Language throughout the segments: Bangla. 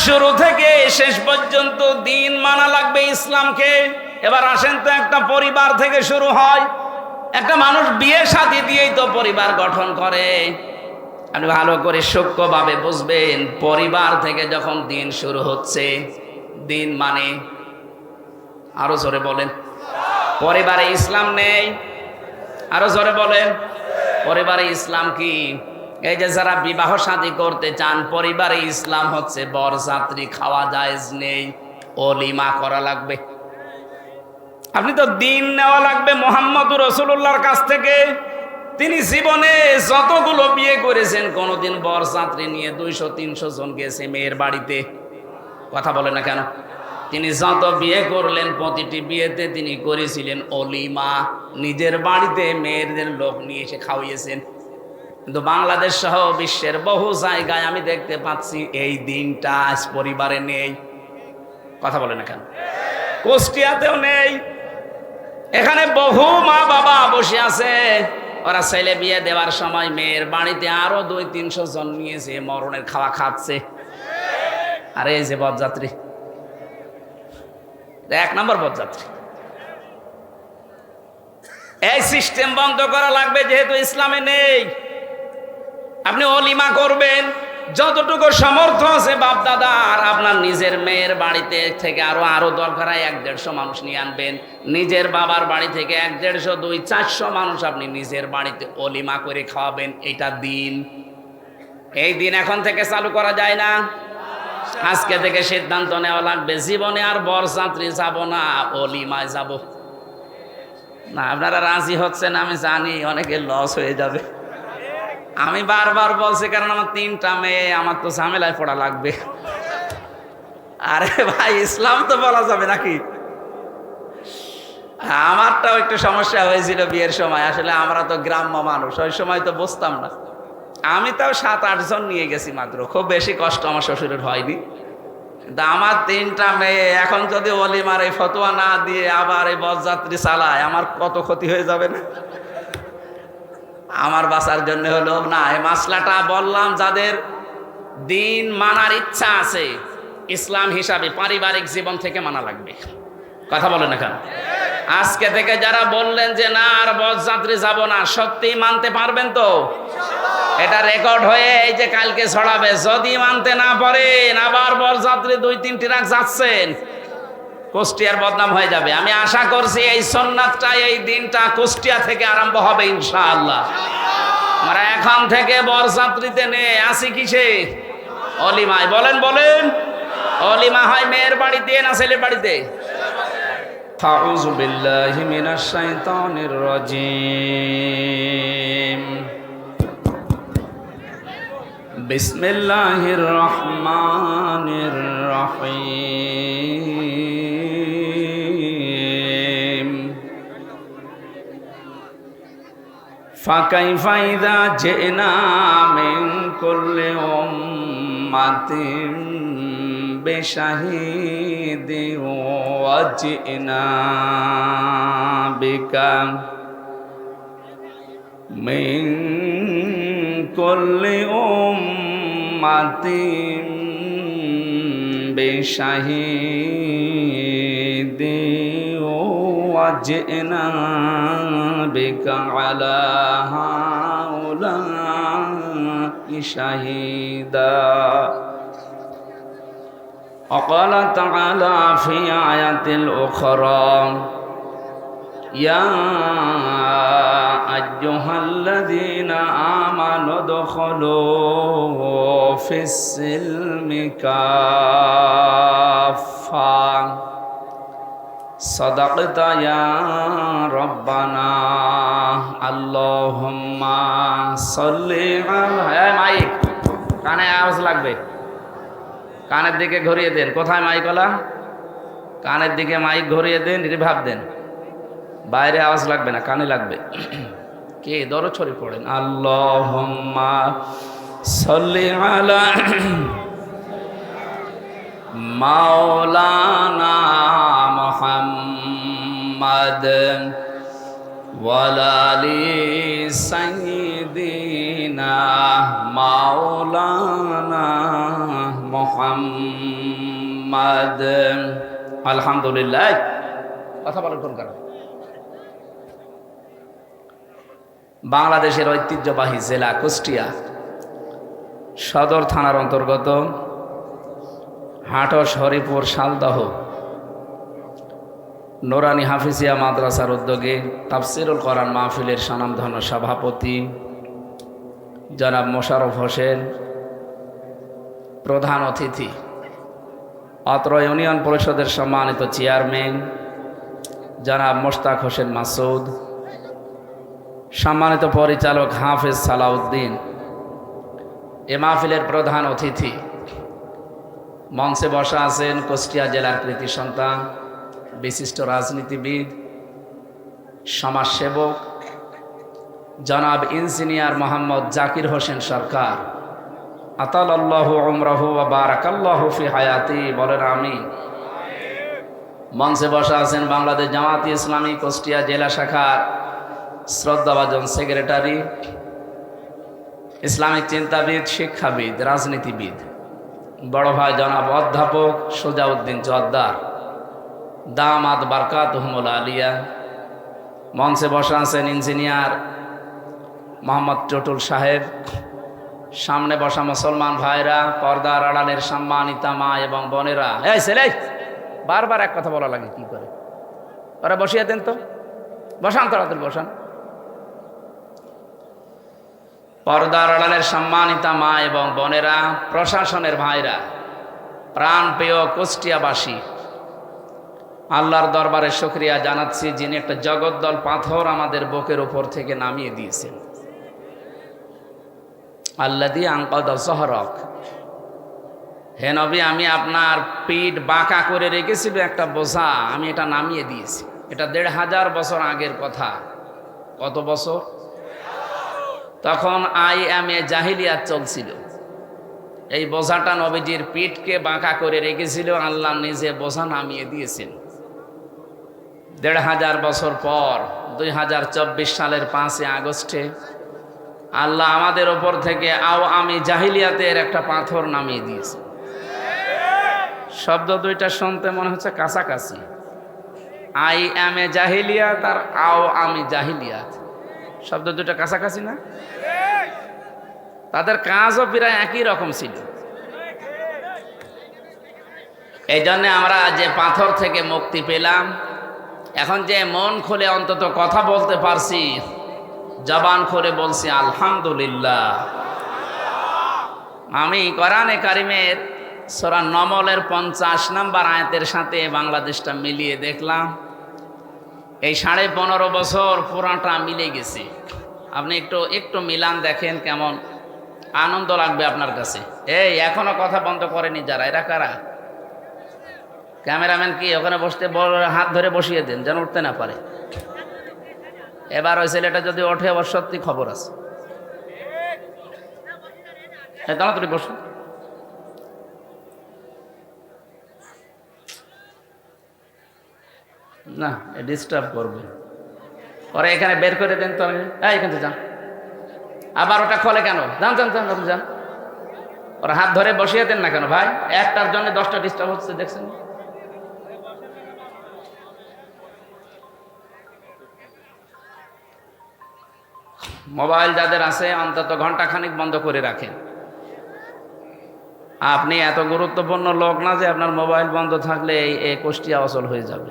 শুরু থেকে শেষ পর্যন্ত দিন মানা লাগবে ইসলামকে। এবার আসেন তো, একটা পরিবার থেকে শুরু হয়। একটা মানুষ বিয়ে শাদী দিয়েই তো পরিবার গঠন করে। আপনি ভালো করে সূক্ষ্মভাবে বুঝবেন, পরিবার থেকে যখন দিন শুরু হচ্ছে, দিন মানে, আরো জোরে বলেন, পরিবারে ইসলাম নেই? আরো জোরে বলেন, পরিবারে ইসলাম কি? এই যে যারা বিবাহ শাদী করতে চান, পরিবারে ইসলাম হচ্ছে বরযাত্রী খাওয়া জায়েজ নেই, ওলিমা করা লাগবে। আপনি তো দিন নেওয়া লাগবে মুহাম্মদুর রাসূলুল্লাহর কাছ থেকে। তিনি জীবনে যতগুলো বিয়ে করেছেন, কোনোদিন বরযাত্রী নিয়ে 200-300 জন গেছে মেয়ের বাড়িতে? কথা বলে না কেন? তিনি যত বিয়ে করলেন, প্রতিটি বিয়েতে তিনি করেছিলেন ওলিমা। নিজের বাড়িতে মেয়েদের লোক নিয়ে এসে খাওয়িয়েছেন। কিন্তু বাংলাদেশ সহ বিশ্বের বহু জায়গায় আমি দেখতে পাচ্ছি এই দিনটা আজ পরিবারে নেই। কথা বলে না কেন? কুষ্টিয়াতেও নেই। এখানে বহু মা বাবা বসে আছে, ওরা ছেলে বিয়ে দেওয়ার সময় মেয়ের বাড়িতে আরো 200-300 জন নিয়েছে, মরণের খাওয়া খাচ্ছে। আর এই যে বরযাত্রী, 1 নম্বর বরযাত্রী। এই সিস্টেম বন্ধ করা লাগবে, যেহেতু ইসলামে নেই। আপনি ওলিমা করবেন যতটুকু সামর্থ্য আছে বাপ দাদা, আর আপনার নিজের মেয়ের বাড়িতে থেকে আরো দরকার হয় 100-150 মানুষ নিয়ে আনবেন। নিজের বাবার বাড়ি থেকে 100-150-200-400 মানুষ আপনি নিজের বাড়িতে ওলিমা করে খাওয়াবেন। এটা দিন। এই দিন এখন থেকে চালু করা যায় না। আজকে থেকে সিদ্ধান্ত নেওয়া লাগবে, জীবনে আর বরযাত্রী যাব না, ওলিমায় যাব না। আপনারা রাজি হচ্ছেন আমি জানি, অনেকে লস হয়ে যাবে। আমি বারবার বলছি, কারণ আমার 3টা মেয়ে, আমার তো ঝামেলায় পড়া লাগবে। আরে ভাই, ইসলাম তো বলা যাবে নাকি? আমারটাও একটু সমস্যা হয়েছিল বিয়ের সময়। আসলে আমরা তো গ্রাম্য মানুষ, ওই সময় তো বুঝতাম না। আমি তাও 7-8 জন নিয়ে গেছি মাত্র, খুব বেশি কষ্ট আমার শ্বশুরের হয়নি। কিন্তু আমার 3টা মেয়ে, এখন যদি ওলিমার এই ফতোয়া না দিয়ে আবার এই বরযাত্রী চালায়, আমার কত ক্ষতি হয়ে যাবে না? আমার বাঁচার জন্য হলো না, এই মাসলাটা বললাম। যাদের দিন মানার ইচ্ছা আছে, ইসলাম হিসাবে পারিবারিক জীবন থেকে মানা লাগবে। কথা বলেন না কেন? আজকে থেকে যারা বললেন যে না আর বরযাত্রী যাব না, সত্যি মানতে পারবেন তো? এটা রেকর্ড হয়ে এই যে কালকে ছড়াবে। যদি মানতে না পারেন, আবার বরযাত্রী 2-3টি রাত যাচ্ছেন, কুষ্টিয়ার বদনাম হয়ে যাবে। আমি আশা করছি এই সুন্নাতটা, এই দিনটা কুষ্টিয়া থেকে আরম্ভ হবে ইনশাআল্লাহ। আমরা এখন থেকে বরযাত্রীতে নিয়ে আসি কিসে? অলিমায়। বলেন বলেন, অলিমা হয় মেয়ের বাড়িতে না ছেলের বাড়িতে? আউযু বিল্লাহি মিনাশ শাইতানির রাজিম। বিসমিল্লাহির রহমানির রহিম। ফাকাইফা ইযা জিনা মিন কুল্লি উম্মাতিন বিশাহিদিন ওয়া জিনা বিকা মিন কুল্লি উম্মাতিন বিশাহিদিন ওয়া জিনা বিকা আলা হাউলাই শাহিদা। وقال تعالى في آية أخرى يا أيها الذين آمنوا ادخلوا في السلم كافة صدقت يا ربنا اللهم صل على মাইক কানে আওয়াজ লাগবে, কানের দিকে ঘুরিয়ে দেন। কোথায় মাইকওয়ালা? কানের দিকে মাইক ঘুরিয়ে দেন, রিভাব দেন। বাইরে আওয়াজ লাগবে না, কানে লাগবে। কে দরদ শরীফ পড়েন? আল্লাহুম্মা সাল্লি আলা মাওলানা মুহাম্মাদ ওয়ালা আলি সাইয়্যিদিনা মাওলানা মোহাম্মদ। আলহামদুলিল্লাহ। কথা বলার কোন কারণ? বাংলাদেশের ঐতিহ্যবাহী জেলা কুষ্টিয়া সদর থানার অন্তর্গত হাটস হরিপুর শালদহ নোরানি হাফিজিয়া মাদ্রাসার উদ্যোগে তাফসিরুল কোরআন মাহফিলের স্বনামধন্য সভাপতি জনাব মোশাররফ হোসেন, প্রধান অতিথি অত্র ইউনিয়ন পরিষদের সম্মানিত চেয়ারম্যান জনাব মোশতাক হোসেন মাসুদ, সম্মানিত পরিচালক হাফেজ সালাউদ্দিন, এ মাহফিলের প্রধান অতিথি মঞ্চে বসা আছেন কুষ্টিয়া জেলার কৃতি সন্তান, বিশিষ্ট রাজনীতিবিদ, সমাজসেবক জনাব ইঞ্জিনিয়ার মোহাম্মদ জাকির হোসেন সরকার, আতালাল্লাহু উমরাহু ওয়া বারাকাল্লাহু ফি হায়াতি, বলেন আমিন। মঞ্চে বসা আছেন বাংলাদেশ জামায়াতে ইসলামী কুষ্টিয়া জেলা শাখার শ্রদ্ধাভাজন সেক্রেটারি, ইসলামিক চিন্তাবিদ, শিক্ষাবিদ, রাজনীতিবিদ বড় ভাই জনাব অধ্যাপক সুজাউদ্দিন জোয়াদ্দার, দামাত বারকাতুহুমুল আলিয়া। মঞ্চে বসা আছেন ইঞ্জিনিয়ার মোহাম্মদ টুটুল সাহেব। সামনে বসা মুসলমান ভাইরা, পর্দার আড়ালের সম্মানিতা মা এবং বোনেরা। এই ছেলে, বারবার এক কথা বলা লাগে কি করে? ওরা বসিয়ে দেন তো, বসান, তাড়াতাড়ি বসান। পর্দার আড়ালের সম্মানিতা মা এবং বোনেরা, প্রশাসনের ভাইরা, প্রাণপ্রিয় কুষ্টিয়াবাসী, আল্লাহর দরবারে শুকরিয়া জানাচ্ছি যিনি একটা জগদ্দল পাথর আমাদের বুকের উপর থেকে নামিয়ে দিয়েছেন। আল্লাযী আনকাযা যহরাক, হে নবী, আমি আপনার পিঠ বাঁকা করে রেখেছিল একটা বোঝা, আমি এটা নামিয়ে দিয়েছি। এটা ১৫০০ বছর আগের কথা। কত বছর? তখন IMA জাহিলিয়াত চলছিল। এই বোঝাটা নবীজির পিঠকে বাঁকা করে রেখেছিল, আল্লাহ নিজে বোঝা নামিয়ে দিয়েছেন। ১৫০০ বছর পর ২০২৪ সালের ৫ই আগস্টে আল্লাহ আমাদের ওপর থেকে আমি জাহিলিয়াতের একটা পাথর নামিয়ে দিয়েছে। শব্দ দুইটা শুনতে মনে হচ্ছে কাছাকাছি। IMA জাহিলিয়াত আর আমি জাহিলিয়াত, শব্দ দুইটা কাছাকাছি না? তাদের কাজও প্রায় একই রকম ছিল। এই জন্য আমরা যে পাথর থেকে মুক্তি পেলাম, এখন যে মন খুলে অন্তত কথা বলতে পারছি, জবান খুলে বলছি আলহামদুলিল্লাহ। আমি কোরআনে কারিমের সূরা নমলের ৫০ নম্বর আয়াতের সাথে বাংলাদেশটা মিলিয়ে দেখলাম, এই ১৫.৫ বছর পুরাটা মিলে গেছে। আপনি একটু মিলান দেখেন, কেমন আনন্দ লাগবে আপনার কাছে। এই এখনো কথা বন্ধ করেনি যারা, এরা কারা? ক্যামেরাম্যান কি ওখানে বসতে হাত ধরে বসিয়ে দেন যেন উঠতে না পারে। এবার ওই ছেলেটা যদি ওঠে, আবার সত্যি খবর আছে। তাড়াতাড়ি বসুন। না, ডিস্টার্ব করবে। ওরা এখানে বের করে দেন তো। এখান থেকে যান। আবার ওটা খোলে কেন? যান যান যান যান। ওরা হাত ধরে বসিয়ে দেন না কেন ভাই? একটার জন্য 10টা ডিস্টার্ব হচ্ছে, দেখছেন? মোবাইল যাদের আছে অন্তত ঘন্টাখানিক বন্ধ করে রাখেন। আপনি এত গুরুত্বপূর্ণ লোক না যে আপনার মোবাইল বন্ধ থাকলে এই কুষ্টিয়া অচল হয়ে যাবে।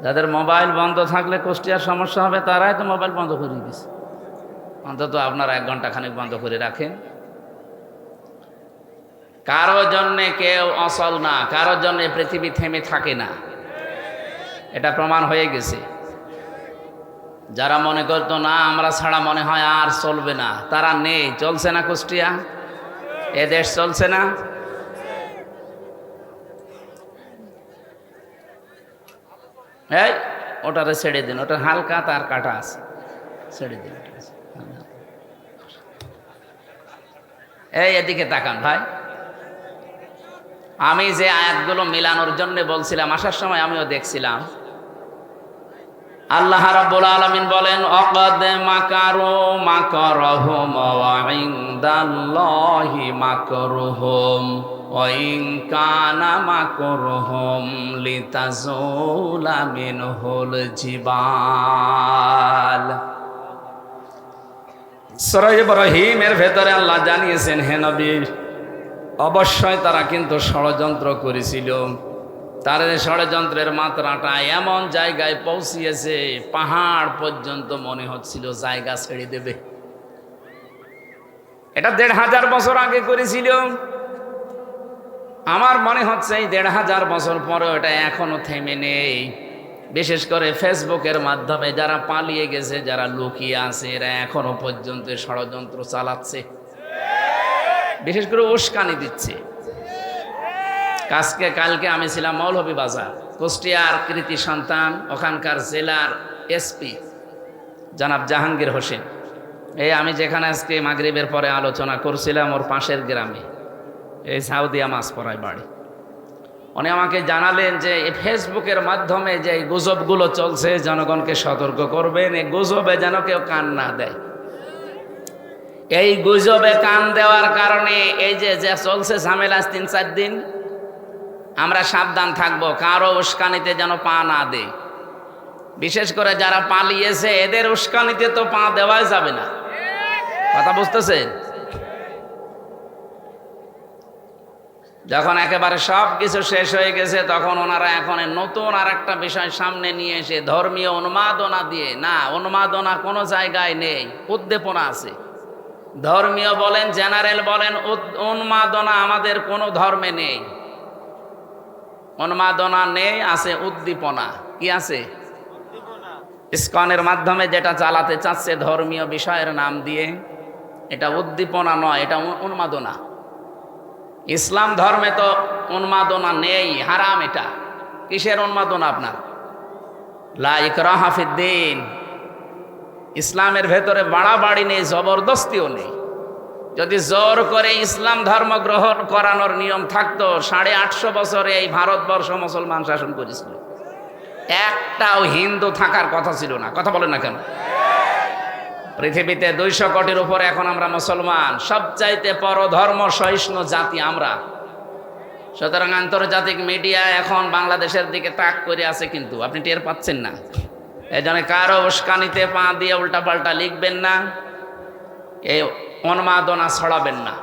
যাদের মোবাইল বন্ধ থাকলে কুষ্টিয়ার সমস্যা হবে, তারাই তো মোবাইল বন্ধ করে দিয়েছে। অন্তত আপনারা 1 ঘন্টা খানিক বন্ধ করে রাখেন। কারো জন্যে কেউ অচল না, কারোর জন্যে পৃথিবী থেমে থাকে না, এটা প্রমাণ হয়ে গেছে। যারা মনে করতো না আমরা ছাড়া মনে হয় আর চলবে না, তারা নেই। চলছে না কুষ্টিয়া, এ দেশ চলছে না। এই ওটারে ছেড়ে দিন, ওটা হালকা তার কাটা আছে, ছেড়ে দিন। এই এদিকে তাকান ভাই। আমি যে আয়াতগুলো মিলানোর জন্য বলছিলাম, আসার সময় আমিও দেখছিলাম। আল্লাহ রাব্বুল আলামিন বলেন আকাদ মাকারু মাকারহুম ওয়া ইনদাল্লাহি মাকরুহুম ওয়া ইন কানা মাকরুহুম লিতাজুলা মিনহুল জিবাল। সূরা ইব্রাহিমের ভেতরে আল্লাহ জানিয়েছেন, হে নবী, অবশ্যই তারা কিন্তু ষড়যন্ত্র করেছিল। তার ষড়যন্ত্রের মাত্রাটা এমন জায়গায় পৌঁছিয়েছে, পাহাড় পর্যন্ত মনে হচ্ছিল জায়গা ছেড়ে দেবে। এটা ১৫০০ বছর আগে করেছিল। আমার মনে হচ্ছে এই ১৫০০ বছর পরেও এটা এখনো থেমে নেই। বিশেষ করে ফেসবুকের মাধ্যমে যারা পালিয়ে গেছে, যারা লুকিয়ে আছে, এরা এখনো পর্যন্ত ষড়যন্ত্র চালাচ্ছে, বিশেষ করে উস্কানি দিচ্ছে। কালকে আমি ছিলাম মৌলভীবাজার, কুষ্টিয়ার কৃতি সন্তান, ওখানকার জেলার এসপি জনাব জাহাঙ্গীর হোসেন। এই আমি যেখানে আজকে মাগরিবের পরে আলোচনা করছিলাম, ওর পাশের গ্রামে, এই সাউদিয়া মাছপড়ায় বাড়ি। উনি আমাকে জানালেন যে এই ফেসবুকের মাধ্যমে যে গুজবগুলো চলছে, জনগণকে সতর্ক করবেন, এই গুজবে যেন কেউ কান না দেয়। এই গুজবে কান দেওয়ার কারণে এই যে চলছে ঝামেলা ৩-৪ দিন, আমরা সাবধান থাকবো, কারো উস্কানিতে যেন পা না দেয়। বিশেষ করে যারা পালিয়েছে, এদের উস্কানিতে তো পা দেওয়াই যাবে না। কথা বুঝতেছেন? যখন একেবারে সব কিছু শেষ হয়ে গেছে, তখন ওনারা এখন নতুন আর একটা বিষয় সামনে নিয়ে এসে ধর্মীয় উন্মাদনা দিয়ে, না, উন্মাদনা কোনো জায়গায় নেই, উদ্দীপনা আছে। ধর্মীয় বলেন, জেনারেল বলেন, উন্মাদনা আমাদের কোনো ধর্মে নেই। উন্মাদনা নেই, আছে উদ্দীপনা। কি আছে? ইসকনের মাধ্যমে যেটা চালাতে চাচ্ছে ধর্মীয় বিষয়ের নাম দিয়ে, এটা উদ্দীপনা নয়, এটা উন্মাদনা। ইসলাম ধর্মে তো উন্মাদনা নেই, হারাম। এটা কিসের উন্মাদনা আপনার? লা ইকরাহা ফিদ্দীন। ইসলামের ভেতরে বাড়াবাড়ি নেই, জবরদস্তিও নেই। যদি জোর করে ইসলাম ধর্ম গ্রহণ করানোর নিয়ম থাকতো, 850 বছরে এই ভারতবর্ষ মুসলমান শাসন করেছিল, একটাও হিন্দু থাকার কথা ছিল না। কথা বলেন না কেন? পৃথিবীতে 200 কোটির উপরে এখন আমরা মুসলমান, সবচাইতে পরধর্ম সহিষ্ণু জাতি আমরা। সুতরাং আন্তর্জাতিক মিডিয়া এখন বাংলাদেশের দিকে তাক করে আছে, কিন্তু আপনি টের পাচ্ছেন না। এই জন্য কারো উস্কানিতে পা দিয়ে উল্টাপাল্টা লিখবেন না, এই উন্মাদনা ছড়াবেন না।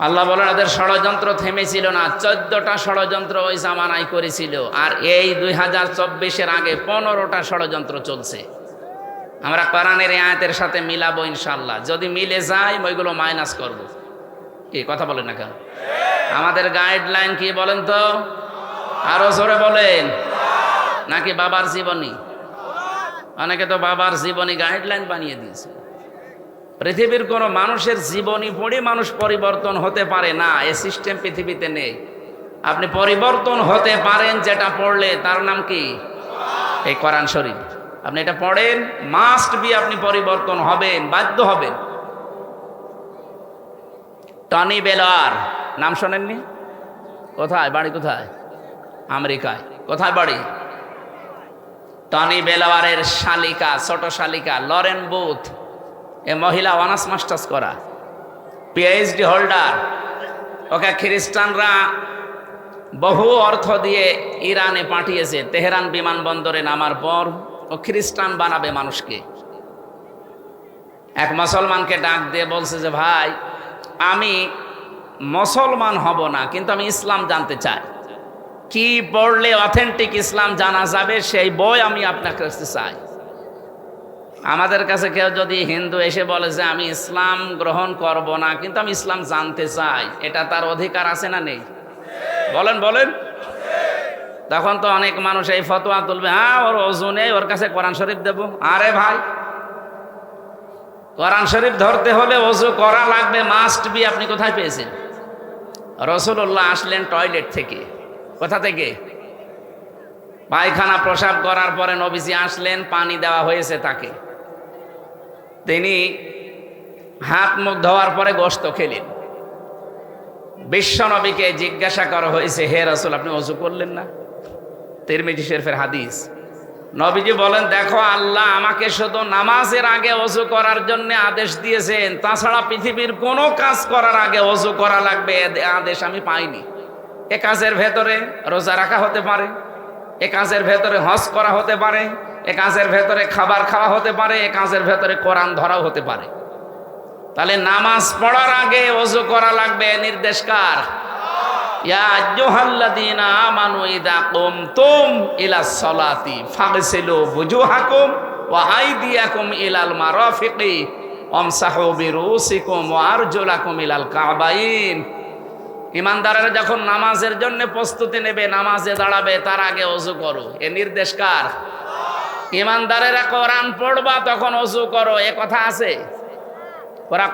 আল্লাহ বলেন এদের ষড়যন্ত্র থেমেছিল না। 14টা ষড়যন্ত্র ওই জামানায় করেছিল, আর এই 2024-এর আগে 15টা ষড়যন্ত্র চলছে। আমরা কোরআনের আয়াতের সাথে মিলাবো ইনশাল্লাহ। যদি মিলে যায় ওইগুলো মাইনাস করব। কি কথা বলেন না কেন? আমাদের গাইডলাইন কি বলেন তো? আরো জোরে বলেন। নাকি বাবার জীবনী? অনেকে তো বাবার জীবনী গাইডলাইন বানিয়ে দিয়েছে। পৃথিবীর কোনো মানুষের জীবনী পড়ে মানুষ পরিবর্তন হতে পারে না, এ সিস্টেম পৃথিবীতে নেই। আপনি পরিবর্তন হতে পারেন যেটা পড়লে, তার নাম কি? এই কোরআন শরীফ। আপনি এটা পড়েন, মাস্ট বি আপনি পরিবর্তন হবেন, বাধ্য হবেন। টনি বেলার নাম শোনেননি? কোথায় বাড়ি? কোথায়? আমেরিকায়। কোথায় বাড়ি? টনি বেলাওয়ারের শালিকা, ছোট শালিকা লরেন বুথ, এ মহিলা অনার্স মাস্টার্স করা, পিএইচডি হোল্ডার। ওকে খ্রিস্টানরা বহু অর্থ দিয়ে ইরানে পাঠিয়েছে। তেহরান বিমানবন্দরে নামার পর ও খ্রিস্টান বানাবে মানুষকে। এক মুসলমানকে ডাক দিয়ে বলছে যে, ভাই, আমি মুসলমান হব না, কিন্তু আমি ইসলাম জানতে চাই। কি পড়লে অথেন্টিক ইসলাম জানা যাবে, সেই বই আমি আপনার কাছে চাই। আমাদের কাছে কেউ যদি হিন্দু এসে বলে যে আমি ইসলাম গ্রহণ করব না, কিন্তু আমি ইসলাম জানতে চাই, এটা তার অধিকার আছে না নেই? বলেন বলেন। তখন তো অনেক মানুষ এই ফতোয়া তুলবে, হ্যাঁ ওর ওযু নেই, ওর কাছে কোরআন শরীফ দেব। আরে ভাই, কোরআন শরীফ ধরতে হলে ওযু করা লাগবে, মাস্ট বি। আপনি কোথায় পেয়েছেন? রাসূলুল্লাহ আসলেন টয়লেট থেকে। কোথা থেকে? পায়খানা প্রসাব করার পরে নবীজি আসলেন, পানি দেওয়া হয়েছে তাকে। তিনি হাত মুখ ধোয়ার পরে গোশত খেলেন। বিশ্ব নবীকে জিজ্ঞাসা করা হয়েছে, হে রাসূল, আপনি ওযু করলেন না? তিরমিজি শরীফের হাদিস। নবীজি বলেন, দেখো আল্লাহ আমাকে শুধু নামাজের আগে ওযু করার জন্য আদেশ দিয়েছেন, তাছাড়া পৃথিবীর কোনো কাজ করার আগে ওযু করা লাগবে এ আদেশ আমি পাইনি। এ কাজের ভেতরে রোজা রাখা হতে পারে, এ কাজের ভেতরে হজ করা হতে পারে, এ কাজের ভেতরে খাবার খাওয়া হতে পারে, এ কাজের ভেতরে কোরআন ধরাও হতে পারে। তাহলে নামাজ পড়ার আগে ওযু করা লাগবে, নির্দেশ কার? ইয়া আইয়ুহাল্লাযীনা আমানু ইযা কুমতুম ইলাস সালাতি ফাগসিলু বুজুহাকুম ওয়া আইদিয়াকুম ইলাল মারাফিকি ওয়ামসাহু বিরুসিকুম ওয়া আরজুলাকুম ইলাল কাবাইন। ইমানদারেরা যখন নামাজের জন্য প্রস্তুতি নেবে, নামাজে দাঁড়াবে, তার আগে ওযু করো, এ নির্দেশ কার? ইমানদারেরা কোরআন পড়বা তখন ওযু করো, এ কথা আছে?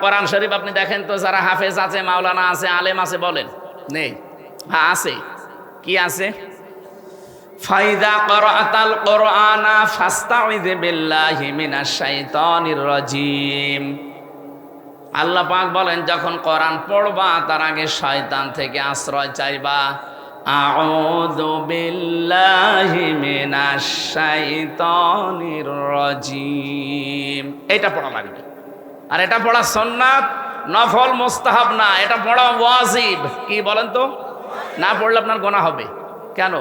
কোরআন শরীফ আপনি দেখেন তো, যারা হাফেজ আছে, মাওলানা আছে, আলেম আছে, বলেন নেই? হ্যাঁ আছে। কি আছে? ফাইদা ক্বরাতাল কুরআনা ফাস্তাইয বিল্লাহি মিনাশ শাইতানির রাজিম। আল্লাহ পাক বলেন, যখন কোরআন পড়বা তার আগে শয়তান থেকে আশ্রয় চাইবা। আউযু বিল্লাহি মিনাশ শাইতানির রাজিম, এটা পড়া লাগবে। আর এটা পড়া সুন্নাত, নফল, মুস্তাহাব না, এটা পড়া ওয়াজিব। কি বলেন তো? না পড়লে আপনার গুনাহ হবে। কেন?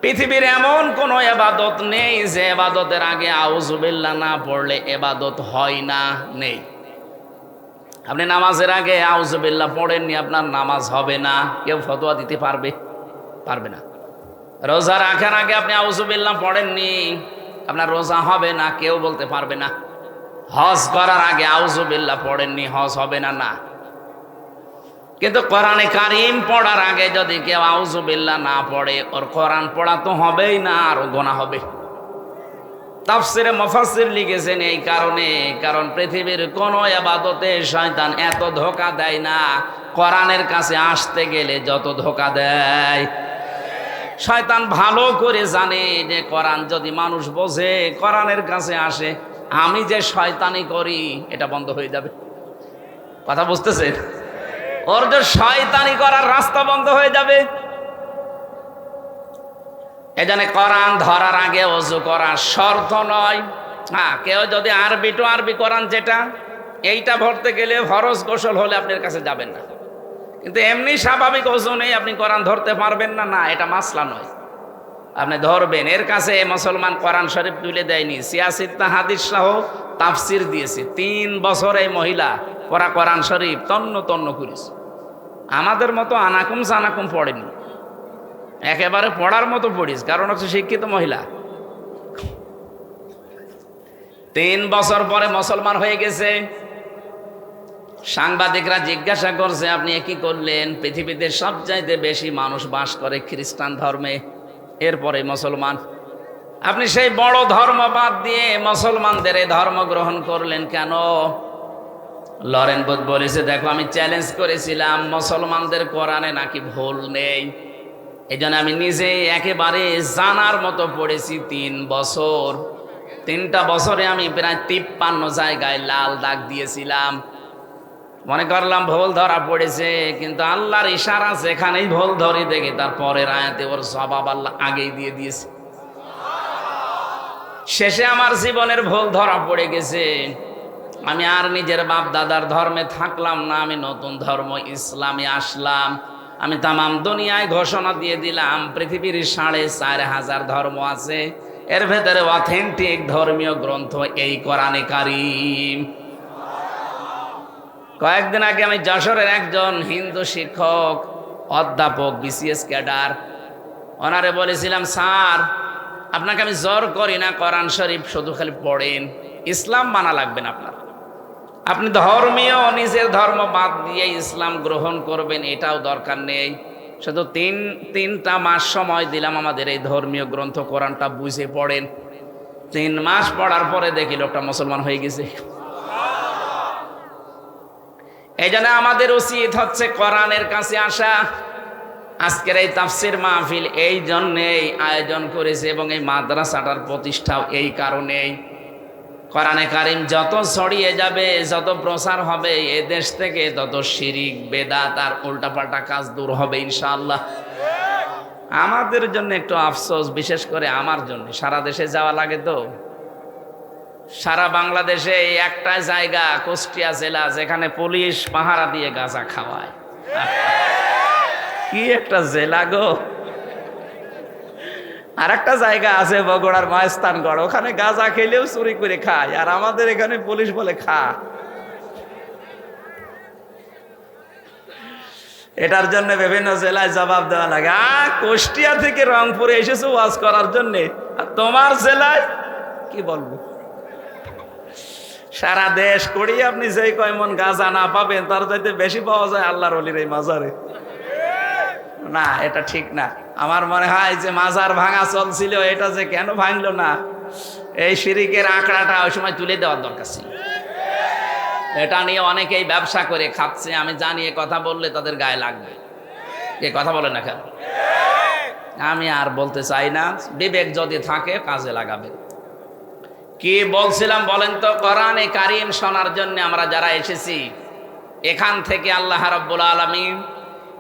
পৃথিবীর এমন কোন ইবাদত নেই যে ইবাদতের আগে আউযু বিল্লাহ না পড়লে ইবাদত হয় না, নেই। আপনি নামাজের আগে আউযু বিল্লাহ পড়েননি, আপনার নামাজ হবে না, কেউ ফতোয়া দিতে পারবে? পারবে না। রোজা রাখার আগে আপনি আউযু বিল্লাহ পড়েননি, আপনার রোজা হবে না, কেউ বলতে পারবে না। হজ করার আগে আউযু বিল্লাহ পড়েননি, হজ হবে না, না। কিন্তু কোরআনে কারীম পড়ার আগে যদি কেউ আউযু বিল্লাহ না পড়ে, ওর কোরআন পড়া তো হবেই না, আরো গুনাহ হবে। তাফসিরে মুফাসসির লিখেছেন এই কারণে, কারণ পৃথিবীর কোন ইবাদতে শয়তান এত ধোঁকা দেয় না, কোরআনের কাছে আসতে গেলে যত ধোঁকা দেয়। শয়তান ভালো করে জানে যে কোরআন যদি মানুষ বোঝে, কোরআনের কাছে আসে, আমি যে শয়তানি করি এটা বন্ধ হয়ে যাবে। কথা বুঝতেছেন? ওর যে শয়তানি করার রাস্তা বন্ধ হয়ে যাবে। এজন্য কোরআন ধরার আগে ওযু করা শর্ত নয়। হ্যাঁ, কেউ যদি আরবি টু আরবি কোরআন, যেটা এইটা ভরতে গেলে ফরজ গোসল হলে আপনার কাছে যাবেন না, কিন্তু এমনি স্বাভাবিক ওযু নেই আপনি কোরআন ধরতে পারবেন না, না, এটা মাসলা নয়। আপনি ধরবেন। এর কাছে মুসলমান কোরআন শরীফ তুলে দেয়নি, সিয়াসিত্তা হাদিস সহ তাফসির দিয়েছে। 3 বছর এই মহিলা পড়া কোরআন শরীফ তন্ন তন্ন করেছে। আমাদের মতো আনাকুম সানাকুম পড়েনি, একেবারে পড়ার মতো পড়িস, কারণ হচ্ছে শিক্ষিত মহিলা। 3 বছর পরে মুসলমান হয়ে গেছে। সাংবাদিকরা জিজ্ঞাসা করছে, আপনি কি করলেন? পৃথিবীতে সবচাইতে বেশি মানুষ বাস করে খ্রিস্টান ধর্মে, এরপরে মুসলমান। আপনি সেই বড় ধর্ম বাদ দিয়ে মুসলমানদের এই ধর্ম গ্রহণ করলেন কেন? লরেন বুথ বলেছে, দেখো আমি চ্যালেঞ্জ করেছিলাম মুসলমানদের কোরআনে নাকি ভুল নেই, এই জন্য আমি নিজে একেবারে জানার মতো পড়েছি 3 বছর। 3টা বছরে আমি প্রায় 53 জায়গায় লাল দাগ দিয়েছিলাম। মনে করলাম ভুল ধরা পড়েছে, কিন্তু আল্লাহর ইশারা, যেখানেই ভুল ধরি দেখি তার পরের আয়াতে ওর জবাব আল্লাহ আগেই দিয়ে দিয়েছে। শেষে আমার জীবনের ভুল ধরা পড়ে গেছে। আমি আর নিজের বাপ দাদার ধর্মে থাকলাম না, আমি নতুন ধর্ম ইসলামে আসলাম। আমি তামাম দুনিয়ায় ঘোষণা দিয়ে দিলাম, পৃথিবীর 4,500 ধর্ম আছে, এর ভেতরে অথেন্টিক ধর্মীয় গ্রন্থ এই কোরআনে কারীম। কয়েকদিন আগে আমি যশোরের একজন হিন্দু শিক্ষক, অধ্যাপক, বিসিএস ক্যাডার, ওনারে বলেছিলাম, স্যার আপনাকে আমি জোর করি না, কোরআন শরীফ শুধু খালি পড়েন, ইসলাম মানা লাগবে না আপনার। আপনি ধর্মীয় নিজের ধর্ম বাদ দিয়ে ইসলাম গ্রহণ করবেন এটাও দরকার নেই, শুধু 3টা মাস সময় দিলাম আমাদের এই ধর্মীয় গ্রন্থ কোরআনটা বুঝে পড়েন। 3 মাস পড়ার পরে দেখি লোকটা মুসলমান হয়ে গেছে। এই জন্য আমাদের উচিত হচ্ছে কোরআনের কাছে আসা। আজকের এই তাফসির মাহফিল এই জন্যেই আয়োজন করেছে, এবং এই মাদ্রাসাটার প্রতিষ্ঠাও এই কারণেই। কোরআনে কারীম যত ছড়িয়ে যাবে, যত প্রচার হবে এ দেশ থেকে, তত শিরিক, বেদাত আর উল্টাপাল্টা কাজ দূর হবে ইনশাআল্লাহ। আমাদের জন্য একটু আফসোস, বিশেষ করে আমার জন্য। সারা দেশে যাওয়া লাগে তো, সারা বাংলাদেশে এই একটা জায়গা কুষ্টিয়া জেলা যেখানে পুলিশ পাহারা দিয়ে গাঁজা খাওয়ায়। কি একটা জেলা গো। আর একটা জায়গা আছে বগুড়ার মহেস্থানগড়, ওখানে গাঁজা খেলেও চুরি করে খায়, আর আমাদের এখানে পুলিশ বলে খা। এটার জন্য বিভিন্ন জেলায় জবাব দেওয়া লাগে। কুষ্টিয়া থেকে রংপুরে এসেছো ওয়াজ করার জন্য, আর তোমার জেলায় কি বলবো। সারা দেশ করি আপনি যেই কয় মন গাঁজা না পাবেন, তার চাইতে বেশি পাওয়া যায় আল্লাহর ওলির এই মাজারে। না, এটা ঠিক না। আমার মনে হয় যে মাজার ভাঙা চলছিল, এটা যে কেন ভাঙলো না, এই শিরিকের আঁকড়াটা ওই সময় তুলে দেওয়ার দরকার ছিল। এটা নিয়ে অনেকেই ব্যবসা করে খাচ্ছে, আমি জানি এ কথা বললে তাদের গায়ে লাগবে। এ কথা বলে না কেন? আমি আর বলতে চাই না, বিবেক যদি থাকে কাজে লাগাবে। কি বলছিলাম বলেন তো? কোরআনে কারীম শোনার জন্য আমরা যারা এসেছি, এখান থেকে আল্লাহ রাব্বুল আলামিন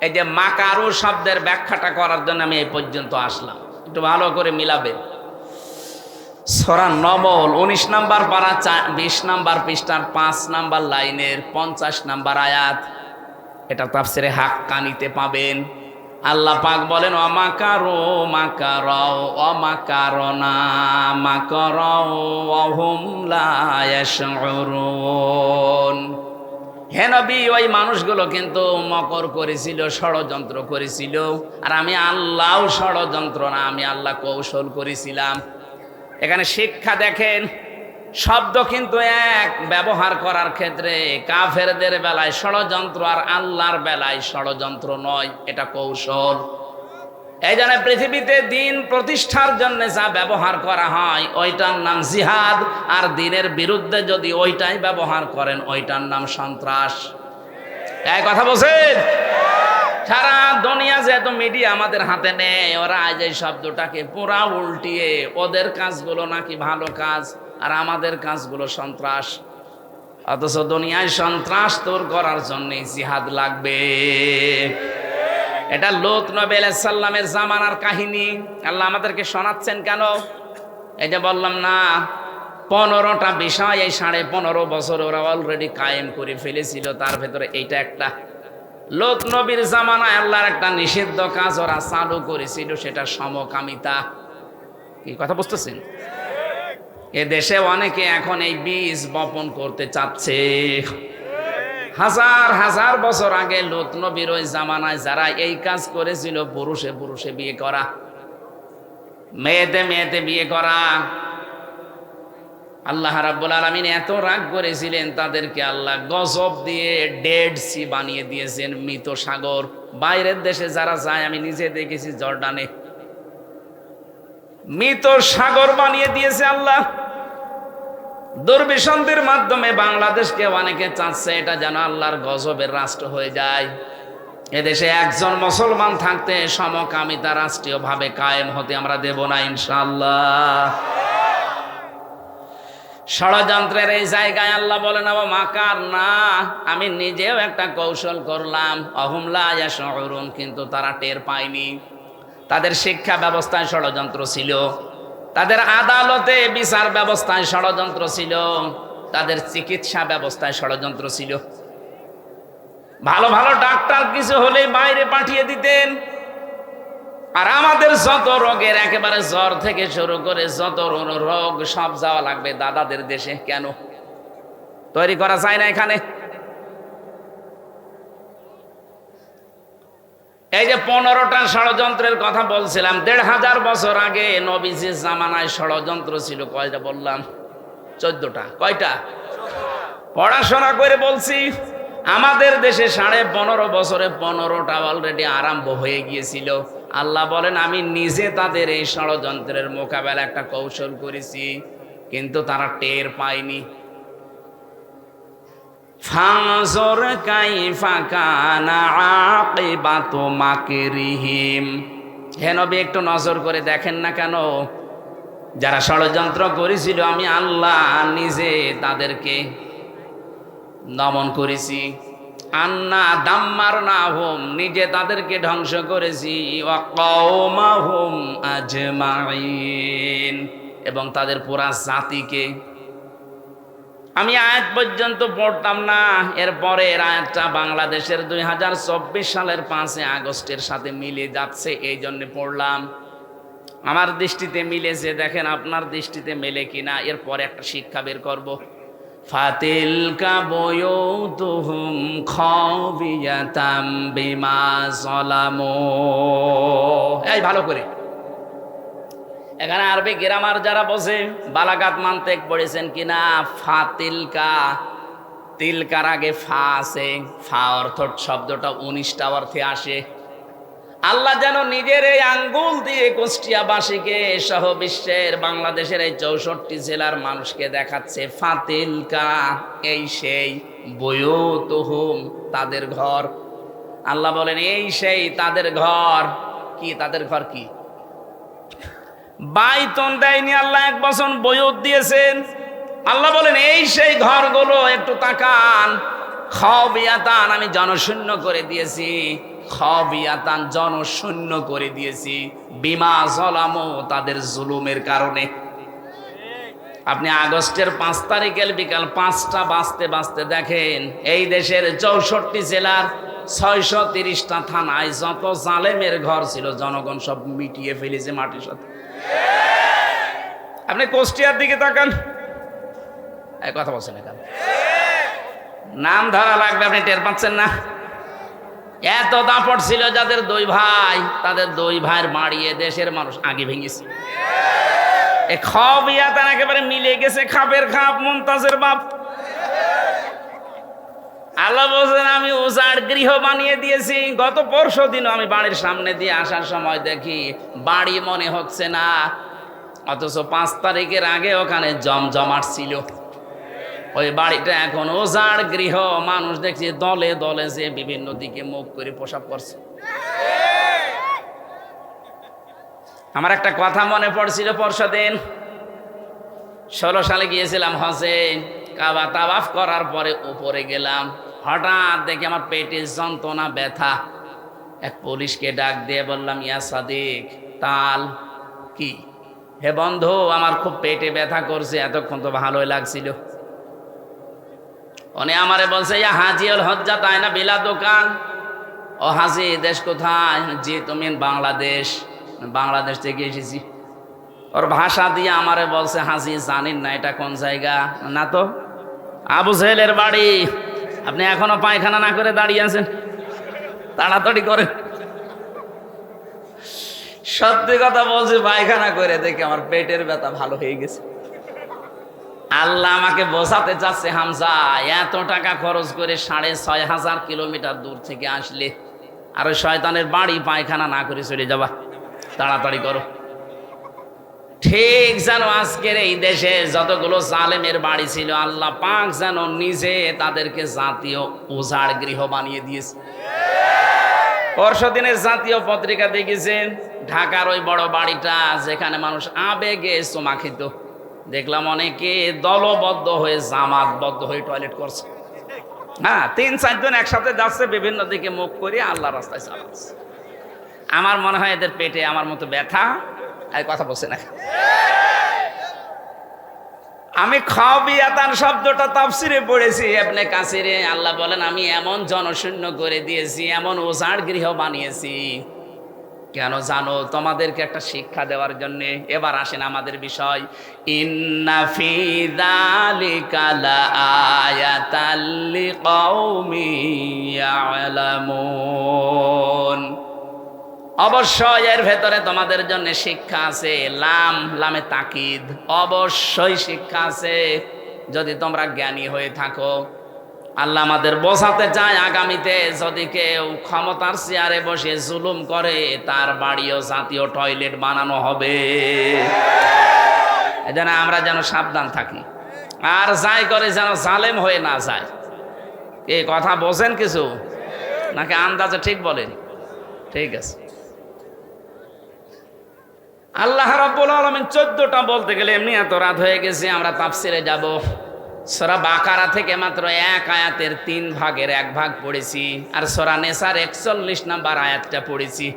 এই যে মাকারু শব্দের ব্যাখ্যাটা করার জন্য আমি এই পর্যন্ত আসলাম। একটু ভালো করে মিলাবে। সূরা নমল 19 নম্বর পারা 20 নম্বর পৃষ্ঠার 5 নম্বর লাইনের 50 নম্বর আয়াত, এটা তাফসিরে হাক্কানিতে পাবেন। আল্লাহ পাক বলেন, অমাকারু মাকারাও অমাকারনা মাকারাও ওয়াহুম লা ইয়াশউরুন। হে নবী, ওই মানুষগুলো কিন্তু মকর করেছিল, ষড়যন্ত্র করেছিল, আর আমি আল্লাহ ষড়যন্ত্র না, আমি আল্লাহ কৌশল করেছিলাম। এখানে শিক্ষা দেখেন, শব্দ কিন্তু এক, ব্যবহার করার ক্ষেত্রে কাফেরদের বেলায় ষড়যন্ত্র আর আল্লাহর বেলায় ষড়যন্ত্র নয়, এটা কৌশল। এই জন্য পৃথিবীতে দিন প্রতিষ্ঠার জন্য যা ব্যবহার করা হয় ওইটার নাম জিহাদ, আর দিনের বিরুদ্ধে যদি ওইটাই ব্যবহার করেন ওইটার নাম সন্ত্রাস। এই কথা বলছেন? সারা দুনিয়া যেহেতু মিডিয়া আমাদের হাতে নেই, ওরা আজ এই শব্দটাকে পুরা উল্টিয়ে ওদের কাজগুলো নাকি ভালো কাজ আর আমাদের কাজগুলো সন্ত্রাস। অথচ দুনিয়ায় সন্ত্রাস দূর করার জন্য জিহাদ লাগবে। এটা লূত নবী আলাইহিস সালামের জামানার কাহিনী আল্লাহ আমাদেরকে শোনাচ্ছেন কেন? এই যে বললাম না, 15টা বিষয় এই 15.5 বছর ওরা অলরেডি কায়েম করে ফেলেছিল, তার ভেতরে এইটা একটা। লূত নবীর জামানায় আল্লাহর একটা নিষিদ্ধ কাজ ওরা চালু করেছিল, সেটা সমকামিতা। কি কথা বুঝতেছেন? এ দেশে অনেকে এখন এই বীজ বপন করতে চাচ্ছে। হাজার হাজার বছর আগে লূত নবীর ওই জামানায় যারা এই কাজ করেছিল, পুরুষে পুরুষে বিয়ে করা, মেয়েতে মেয়েতে বিয়ে করা, আল্লাহ রাব্বুল আলামিন এত রাগ করেছিলেন তাদেরকে, আল্লাহ গজব দিয়ে ডেড সি বানিয়ে দিয়েছেন, মৃত সাগর। বাইরের দেশে যারা যায়, আমি নিজে দেখেছি জর্ডানে, মৃত সাগর বানিয়ে দিয়েছে আল্লাহ। দুর্বিসন্ধির মাধ্যমে বাংলাদেশকে অনেকে চাচ্ছে এটা যেন আল্লাহর গজবের রাষ্ট্র হয়ে যায়। এদেশে একজন মুসলমান থাকতে সমকামিতা রাষ্ট্রীয়ভাবে কায়েম হতে আমরা দেব না ইনশাআল্লাহ। ষড়যন্ত্রের এই জায়গায় আল্লাহ বলেন, মাকার না, আমি নিজেও একটা কৌশল করলাম, অহুম লা ইয়াশউরুন, কিন্তু তারা টের পায়নি। তাদের শিক্ষা ব্যবস্থায় ষড়যন্ত্র ছিল, তাদের আদালতে বিচার ব্যবস্থায় ষড়যন্ত্র ছিল, তাদের চিকিৎসা ব্যবস্থায় ষড়যন্ত্র ছিল। ভালো ভালো ডাক্তার কিছু হলেই বাইরে পাঠিয়ে দিতেন, আর আমাদের যত রোগের একেবারে জ্বর থেকে শুরু করে যত রোগ সব যাওয়া লাগবে দাদাদের দেশে। কেন তৈরি করা যায় না এখানে? এই যে 15টা ষড়যন্ত্রের কথা বলছিলাম, 1500 বছর আগে নবীজির জামানায় ষড়যন্ত্র ছিল কয়টা বললাম? 14টা। কয়টা? পড়াশোনা করে বলছি, আমাদের দেশে 15.5 বছরে 15টা অলরেডি আরম্ভ হয়ে গিয়েছিল। আল্লাহ বলেন, আমি নিজে তাদের এই ষড়যন্ত্রের মোকাবেলা একটা কৌশল করেছি, কিন্তু তারা টের পায়নি। ফানজুর কাইফা কানা আকিবাতু মাকরিহিম। হে নবী, একটু নজর করে দেখেন না কেন? যারা ষড়যন্ত্র করেছিল আমি আল্লাহ নিজে তাদেরকে দমন করেছি। আন্না দাম্মারনাহুম, নিজে তাদেরকে ধ্বংস করেছি, ওয়া কওমাহুম আজমাইন, এবং তাদের পুরা জাতিকে। আমি আয়াত পর্যন্ত পড়তাম না, এরপরের আয়াতটা বাংলাদেশের 2024 সালের 5 আগস্টের সাথে মিলে যাচ্ছে, এই জন্য পড়লাম। আমার দৃষ্টিতে মিলেছে, দেখেন আপনার দৃষ্টিতে মেলে কিনা। এরপরে একটা শিক্ষা বের করব। ফাতিলকা বুয়ুতুহুম খাবিয়াতাম বিমা যালামু। এই ভালো করে, এখানে আরবি গ্রামার যারা বসে, বালাগাত মানতেক পড়েছেন কিনা? ফাতিলকা, তিলকার আগে ফা আছে, ফা অর্থ শব্দটা 19টা অর্থে আসে। আল্লাহ যেন নিজের এই আঙ্গুল দিয়ে কুষ্টিয়াবাসীকে সহ বিশ্বের বাংলাদেশের এই 64 জেলার মানুষকে দেখাচ্ছে, ফাতিলকা এই সেই, বুয়ুতুহুম তাদের ঘর। আল্লাহ বলেন এই সেই তাদের ঘর। কি তাদের ঘর? কি বাইতন দেয়নি আল্লাহ, 1 বছর বয়ুত দিয়েছেন। আল্লাহ বলেন এই সেই ঘরগুলো, একটু তাকান। খাবিয়াতান, আমি জনশূন্য করে দিয়েছি। খাবিয়াতান, জনশূন্য করে দিয়েছি। বিমা যালামু, তাদের জুলুমের কারণে। আপনি আগস্টের 5 তারিখের বিকাল 5টা বাজতে বাজতে দেখেন এই দেশের 64 জেলার 630টা থানায় যত জালেমের ঘর ছিল, জনগণ সব মিটিয়ে ফেলেছে মাটির সাথে। আপনি কুষ্টিয়ার দিকে তাকান, এই কথা বলছেন এখানে নাম ধরা লাগবে, আপনি টের পাচ্ছেন না? এত দাপট ছিল যাদের 2 ভাই, তাদের 2 ভাইয়ের বাড়িয়ে দেশের মানুষ আগে ভেঙেছে। এই খাবিয়াতান একেবারে মিলে গেছে, খাপের খাপ, মুমতাজের বাপ। আল্লাহ বলছেন আমি উজাড় গৃহ বানিয়ে দিয়েছি। গত পরশু দিনও আমি বাড়ির সামনে দিয়ে আসার সময় দেখি বাড়ি মনে হচ্ছে না, অথচ 5 তারিখের আগে ওখানে জমজমাট ছিল। ওই বাড়িটা এখন উজাড় গৃহ। মানুষ দেখছি দলে দলে যে বিভিন্ন দিকে মুখ করে প্রসাব করছে। আমার একটা কথা মনে পড়ছিল, পরশু দিন 16 সালে গিয়েছিলাম হজে। কাবা তাওয়াফ করার পরে উপরে গেলাম, হঠাৎ দেখি আমার পেটে যন্ত্রণা, ব্যথা। এক পুলিশকে ডাক দিয়ে বললাম, ইয়া সাদিক, তাল কি? হে বন্ধু, আমার খুব পেটে ব্যথা করছে, এতক্ষণ তো ভালোই লাগছিল। উনি আমারে বলছে, ইয়া হাজিউল হজ্জা তাই না বিলা দোকান। ও হাজি, দেশ কোথায়? জি তুমি বাংলাদেশ। বাংলাদেশ থেকে এসেছি। ওর ভাষা দিয়ে আমারে বলছে, হাজি জানেন না এটা কোন জায়গা? না তো। আবু জেহেলের বাড়ি। আপনি এখনো পায়খানা না করে দাঁড়িয়ে আছেন, তাড়াতাড়ি করেন। সত্যি কথা বলছি, পায়খানা করে দেখে আমার পেটের ব্যথা ভালো হয়ে গেছে। আল্লাহ আমাকে বোঝাতে চাচ্ছে, হামজা এত টাকা খরচ করে 6500 কিলোমিটার দূর থেকে আসলে আর ওই শয়তানের বাড়ি পায়খানা না করে চলে যাবা, তাড়াতাড়ি করো। ঠিক যেন আজকের এই দেশে যতগুলো জালেমের বাড়ি ছিল, আল্লাহ পাক যেন নিজে তাদেরকে জাতীয় উজাড় গৃহ বানিয়ে দিয়েছে। পরশু দিনের জাতীয় পত্রিকা দেখেছেন, ঢাকার ওই বড় বাড়িটা যেখানে মানুষ আবেগে চুমা খেত, দেখলাম অনেকে দলবদ্ধ হয়ে, জামাতবদ্ধ হয়ে টয়লেট করছে। হ্যাঁ, 3-4 জন একসাথে যাচ্ছে, বিভিন্ন দিকে মুখ করে আল্লাহ রাস্তায় চালাচ্ছে। আমার মনে হয় এদের পেটে আমার মতো ব্যথা। এই কথা বলছে না? আমি খাবিয়াতান শব্দটা তাফসিরে পড়েছি ইবনে কাসিরে। আল্লাহ বলেন আমি এমন জনশূন্য করে দিয়েছি, এমন উজাড় গৃহ বানিয়েছি। কেন জানো? তোমাদেরকে একটা শিক্ষা দেওয়ার জন্য। এবার আসেন আমাদের বিষয়। ইন্না ফি যালিকা লাআয়াতাল লিকাউমিন ইয়ালামুন। অবশ্যই এর ভেতরে তোমাদের জন্য শিক্ষা আছে। লাম, লামে তাকিদ, অবশ্যই শিক্ষা আছে যদি তোমরা জ্ঞানী হয়ে থাকো। আল্লাহ আমাদের বোঝাতে চায়, আগামীতে যদি কেউ ক্ষমতার চেয়ারে বসে জুলুম করে, তার বাড়িও জাতীয় টয়লেট বানানো হবে। এজন্য আমরা যেন সাবধান থাকি, আর যাই করে যেন জালেম হয়ে না যায়। এই কথা বোঝেন কিছু নাকি আন্দাজে ঠিক বলেন? ঠিক আছে। আল্লাহ রাব্বুল আলামিন 14টা বলতে গেলে এমনি এত রাত হয়ে গেছে, আমরা তাফসিরে যাব। সূরা বাকারা থেকে মাত্র এক আয়াতের 3 ভাগের 1 ভাগ পড়েছি, আর সূরা নেসার 41 নম্বর আয়াতটা পড়েছি।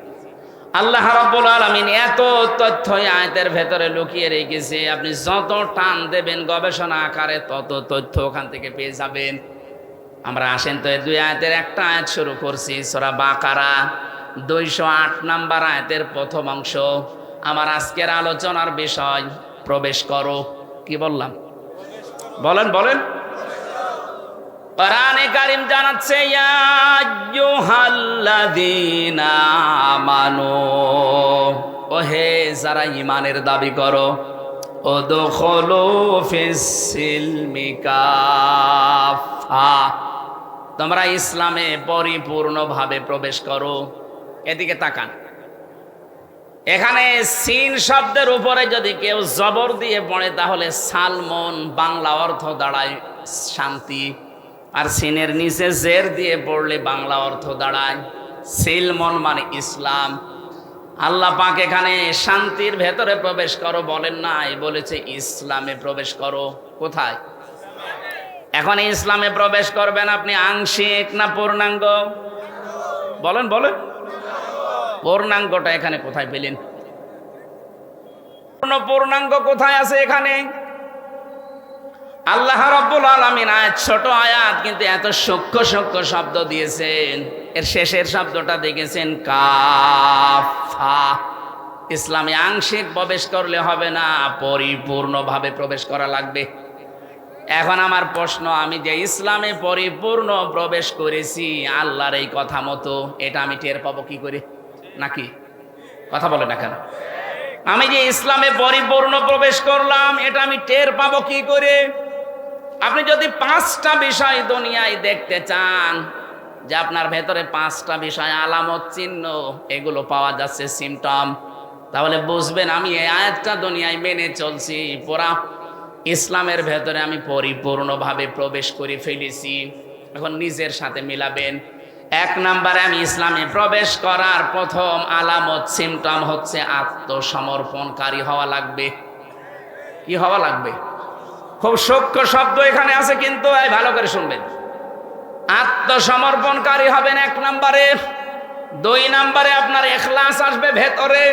আল্লাহ রাব্বুল আলামিন এত তথ্য আয়াতের ভেতরে লুকিয়ে রেখেছে, আপনি যত টান দেবেন গবেষণা আকারে তত তথ্য ওখান থেকে পেয়ে যাবেন। আমরা আসেন তো এই 2 আয়াতের একটা আয়াত শুরু করছি, সূরা বাকারা 208 নম্বর আয়াতের প্রথম অংশ। আমার আজকের আলোচনার বিষয় প্রবেশ করো। কি বললাম? বলেন বলেন। কোরআনে কারীম জানাচ্ছে, ইয়া আইয়ুহাল্লাযীনা আমানু, ওহে যারা ঈমানের দাবি করো, উদখুলু ফিস-সিলমি কাফা, তোমরা ইসলামে পরিপূর্ণভাবে প্রবেশ করো। এদিকে তাকান, এখানে সিন শব্দের উপরে যদি কেউ জবর দিয়ে পড়ে তাহলে সালমন বাংলা অর্থ দাঁড়ায় শান্তি, আর সিনের নিচে জের দিয়ে পড়লে বাংলা অর্থ দাঁড়ায় সিলমন মানে ইসলাম। আল্লাহ পাক এখানে শান্তির ভেতরে প্রবেশ করো বলেন নাই, বলেছে ইসলামে প্রবেশ করো। কোথায়? এখন ইসলামে প্রবেশ করবেন আপনি আংশিক না পূর্ণাঙ্গ? বলেন বলেন। পূর্ণাঙ্গটা এখানে কোথায় পেলেন? পূর্ণাঙ্গ কোথায় আছে এখানে? আল্লাহ রাব্বুল আলামিন ছোট আয়াত কিন্তু এত সূক্ষ্ম সূক্ষ্ম শব্দ দিয়েছেন। এর শেষের শব্দটা দেখেছেন কাফা। ইসলামে আংশিক প্রবেশ করলে হবে না, পরিপূর্ণভাবে প্রবেশ করা লাগবে। এখন আমার প্রশ্ন, আমি যে ইসলামে পরিপূর্ণ প্রবেশ করেছি আল্লাহর এই কথা মতো, এটা আমি টের পাবো কি করে? নাকি কথা বলে না কেন? আমি যে ইসলামে পরিপূর্ণ প্রবেশ করলাম এটা আমি টের পাবো কি করে? আপনি যদি 5টা বিষয় দুনিয়ায় দেখতে চান, যে আপনার ভেতরে 5টা বিষয় আলামত চিহ্ন এগুলো পাওয়া যাচ্ছে সিমটম, তাহলে বুঝবেন আমি এই আয়াতটা দুনিয়ায় মেনে চলছি, পুরা ইসলামের ভেতরে আমি পরিপূর্ণভাবে প্রবেশ করে ফেলেছি। এখন নিজের সাথে মিলাবেন। 1 নম্বরে আমি ইসলামে প্রবেশ করার প্রথম আলামত সিমটম হচ্ছে আত্মসমর্পণকারী হওয়া লাগবে। কি হওয়া লাগবে? খুব সূক্ষ্ম শব্দ এখানে আছে, কিন্তু ভালো করে শুনবেন। আত্মসমর্পণকারী হবেন 1 নম্বরে। 2 নম্বরে আপনার ইখলাস আসবে ভেতরে।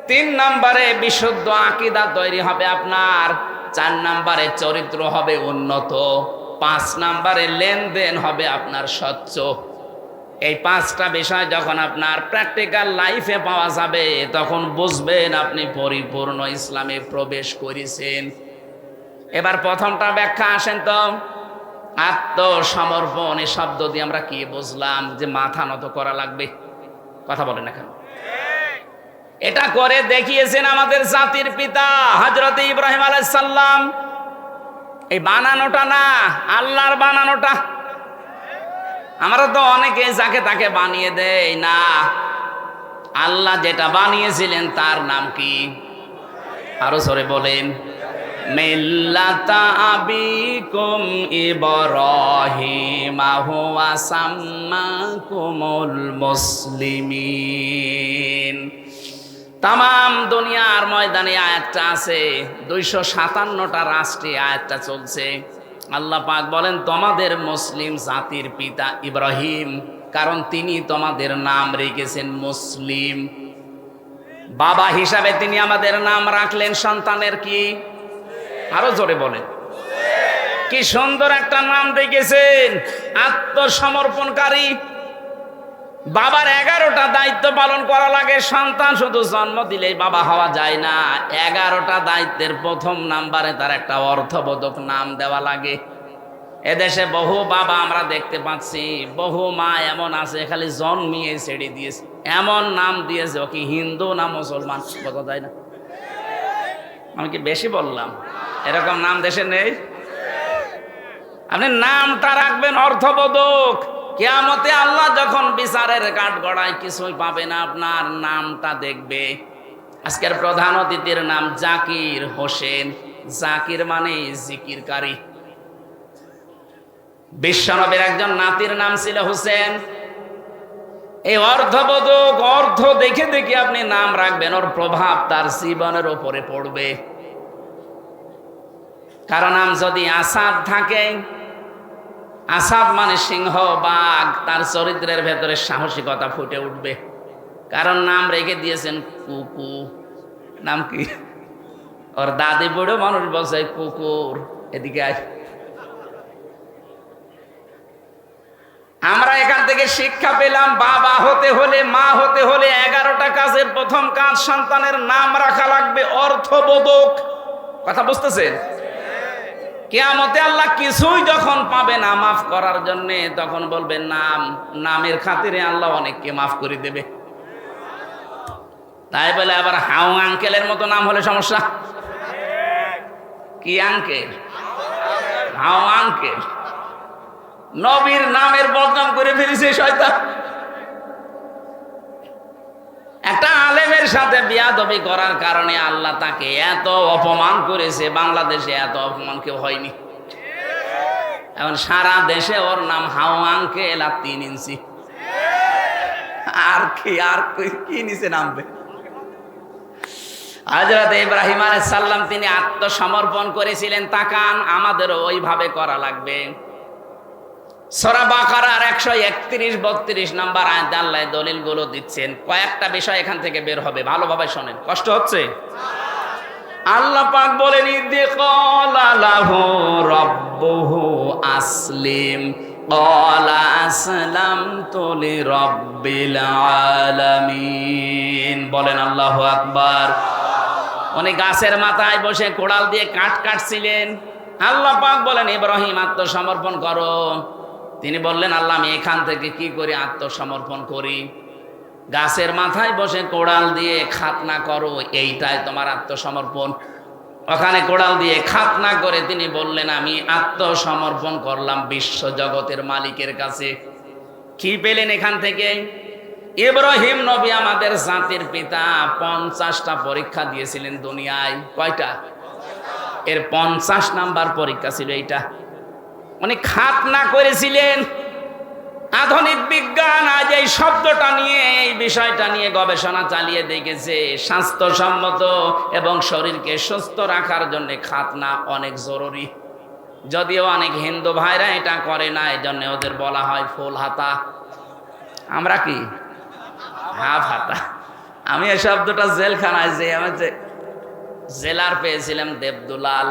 3 নম্বরে বিশুদ্ধ আকীদা তৈরি হবে আপনার। 4 নম্বরে চরিত্র হবে উন্নত। 5 নম্বরে লেনদেন হবে আপনার স্বচ্ছ। এই 5টা বিষয় যখন আপনার প্র্যাকটিক্যাল লাইফে পাওয়া যাবে তখন বুঝবেন আপনি পরিপূর্ণ ইসলামে প্রবেশ করেছেন। এবার প্রথমটা ব্যাখ্যা আসেন তো। আত্মসমর্পণ এই শব্দ দিয়ে আমরা কি বুঝলাম? যে মাথা নত করা লাগবে। কথা বলেন না কেন? এটা করে দেখিয়েছেন আমাদের জাতির পিতা হযরত ইব্রাহিম আলাইহিস সালাম। এই বানানোটা না, আল্লাহর বানানোটা। আমরা তো অনেকে যাকে তাকে বানিয়ে দেয় না। আল্লাহ যেটা বানিয়েছিলেন তার নাম কি? আরো জোরে বলেন। মিল্লাতা আবিকুম ইব্রাহিম হুয়া সাম্মাকুমুল মুসলিমিন। তাম দুনিয়ার ময়দানে আয়াতটা আছে, 257টা রাষ্ট্রে আয়াতটা চলছে। আল্লাহ পাক বলেন তোমাদের মুসলিম জাতির পিতা ইব্রাহিম, কারণ তিনি তোমাদের নাম রেখেছেন মুসলিম। বাবা হিসাবে তিনি আমাদের নাম রাখলেন সন্তানের কি? আরো জোরে বলেন। কি সুন্দর একটা নাম রেখেছেন, আত্মসমর্পণকারী। বাবার 11টা দায়িত্ব পালন করা লাগে। সন্তান শুধু জন্ম দিলেই বাবা হওয়া যায় না, 11টা দায়িত্বের প্রথম নাম্বারে তার একটা অর্থবোধক নাম দেওয়া লাগে। এদেশে বহু বাবা আমরা দেখতে পাচ্ছি, বহু মা এমন আছে খালি জন্মিয়ে ছেড়ে দিয়েছে, এমন নাম দিয়েছে ও কি হিন্দু না মুসলমান বোঝা যায় না। আমি কি বেশি বললাম? এরকম নাম দেশে নেই। আপনি নামটা রাখবেন অর্থবোধক। কিয়ামতে আল্লাহ যখন বিচারের কাঠগড়ায় কিছুই পাবে না, আপনার নামটা দেখবে। আজকের প্রধান অতিথির নাম জাকির হোসেন। জাকির মানে জিকিরকারী। বিশ্বনবীর একজন নাতির নাম ছিল হোসেন। এই অর্থবোধক, অর্থ দেখে দেখে আপনি নাম রাখবেন, ওর প্রভাব তার জীবনের উপরে পড়বে। কারো নাম যদি আসাদ থাকে, আসাদ মানে সিংহ বাঘ, তার চরিত্রের ভেতরে সাহসিকতা ফুটে উঠবে। কারণ নাম রেখে দিয়েছেন কুকু। নাম কি? ওর দাদি বুড়ো মানুষ বলছে কুকুর, এদিকে আয়। আমরা এখান থেকে শিক্ষা পেলাম, বাবা হতে হলে, মা হতে হলে 11টা কাজের প্রথম কাজ সন্তানের নাম রাখা লাগবে অর্থবোধক। কথা বুঝতেছেন? কিয়ামতে আল্লাহ কিছুই যখন পাবে না মাফ করার জন্য, তখন বলবে নাম। নামের খাতিরে আল্লাহ অনেককে মাফ করে দেবে। তাই বলে আবার হাউ আঙ্কেলের মতো নাম হলে সমস্যা। কি আঙ্কেল? How uncle. নবীর নামের বদনাম করে ফেলেছে শয়তান। একটা আলেমের সাথে বিয়াদবি করার কারণে আল্লাহ তাকে এত অপমান করেছে, বাংলাদেশে এত অপমান কেউ হয়নি। এখন সারা দেশে ওর নাম হাউ আঙ্কেল আর 3 ইঞ্চি। আর কি নিচে নামবে? হযরত ইব্রাহিম আলাইহিস সালাম তিনি আত্মসমর্পণ করেছিলেন। তাকান, আমাদেরও ওইভাবে করা লাগবে। সূরা বাকারার 131-32 নম্বর আয়াতে আল্লাহ দলিলগুলো দিচ্ছেন। কয়েকটা বিষয় এখান থেকে বের হবে, ভালোভাবে শোনেন। কষ্ট হচ্ছে? আল্লাহ পাক বলেন, ইদি ক্বালা লাহু রাব্বুহু আসলিম ক্বালা আসলামতু লিরাব্বিল আলামিন। বলেন আল্লাহু আকবার। উনি গাছের মাথায় বসে কোড়াল দিয়ে কাঠ কাটছিলেন। আল্লাহ পাক বলেন, ইব্রাহিম আত্মসমর্পণ করো। তিনি বললেন, আল্লাহ আমি এখান থেকে কি করে আত্মসমর্পণ করি? গাছের মাথায় বসে কোড়াল দিয়ে খাতনা করো, এইটাই তোমার আত্মসমর্পণ। ওখানে কোড়াল দিয়ে খাতনা করে তিনি বললেন, আমি আত্মসমর্পণ করলাম বিশ্ব জগতের মালিকের কাছে। কি পেলেন এখান থেকে? ইব্রাহিম নবী আমাদের জাতির পিতা 50টা পরীক্ষা দিয়েছিলেন দুনিয়ায়। কয়টা? এর 50 নাম্বার পরীক্ষা ছিল এইটা। উনি খাতনা করেছিলেন। আধুনিক বিজ্ঞান আজ এই শব্দটা নিয়ে, এই বিষয়টা নিয়ে গবেষণা চালিয়ে দেখেছে, স্বাস্থ্যসম্মত এবং শরীরকে সুস্থ রাখার জন্য খাতনা অনেক জরুরি। যদিও অনেক হিন্দু ভাইরা এটা করে না, এই জন্য ওদের বলা হয় ফুল হাতা। আমরা কি হাফ হাতা। আমি এই শব্দটা জেলখানায় যে আমি জেলার পেয়েছিলাম দেবদুলাল।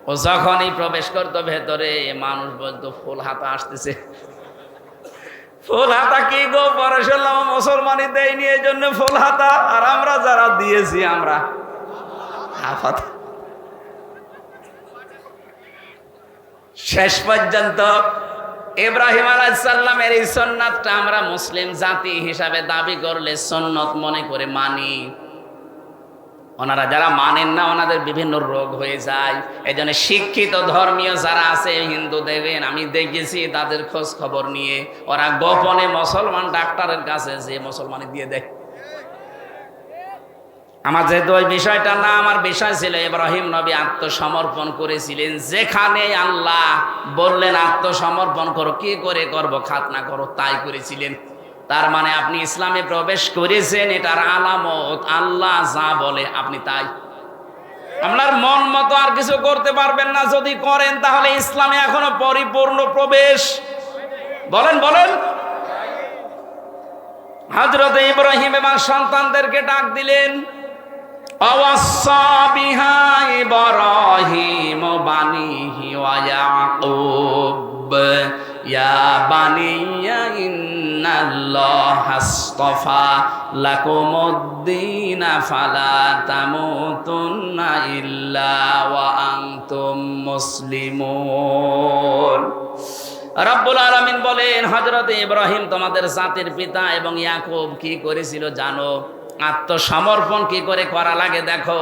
ও যখনই প্রবেশ করতো ভেতরে, মানুষ বলতো ফুল হাতা আসতেছে। ফুল হাতা কি গো? পরে শুনলাম মুসলমানই দেয়নি, এই জন্য ফুল হাতা। আর আমরা যারা দিয়েছি আমরা হাফ হাতা। শেষ পর্যন্ত ইব্রাহিম আলাইহিস সালামের এই সুন্নাতটা আমরা মুসলিম জাতি হিসাবে দাবি করলে সুন্নত মনে করে মানি। ওনারা যারা মানেন না, ওনাদের বিভিন্ন রোগ হয়ে যায়। এই জন্য শিক্ষিত ধর্মীয় যারা আছে হিন্দু, দেখবেন আমি দেখেছি তাদের খোঁজ খবর নিয়ে ওরা গোপনে মুসলমান ডাক্তারের কাছে যে মুসলমানি দিয়ে দেয়। আমার যেহেতু ওই বিষয়টা না, আমার বিষয় ছিল ইব্রাহিম নবী আত্মসমর্পণ করেছিলেন। যেখানে আল্লাহ বললেন আত্মসমর্পণ করো, কি করে করব? খাতনা করো, তাই করেছিলেন। তার মানে আপনি ইসলামে প্রবেশ করেছেন, এটার আলামত আল্লাহ যা বলে আপনি তাই। আপনার মন মতো আর কিছু করতে পারবেন না। যদি করেন তাহলে ইসলামে এখনো পরিপূর্ণ প্রবেশ। বলেন বলেন। হযরত ইব্রাহিম এবং সন্তানদেরকে ডাক দিলেন, আওয়াসা বিহা ইব্রাহিম বানিহি ওয়া ইয়াকুব ইয়া বানিয়া ইন্নাল্লাহা আসতাফা লাকুমুদ-দীন ফালা তামুতুন্না ইল্লা ওয়া আনতুম মুসলিমুন। রব্বুল আলামিন বলেন, হযরত ইব্রাহিম তোমাদের জাতির পিতা এবং ইয়াকুব কি করেছিল জানো? আত্মসমর্পণ কি করে করা লাগে দেখো।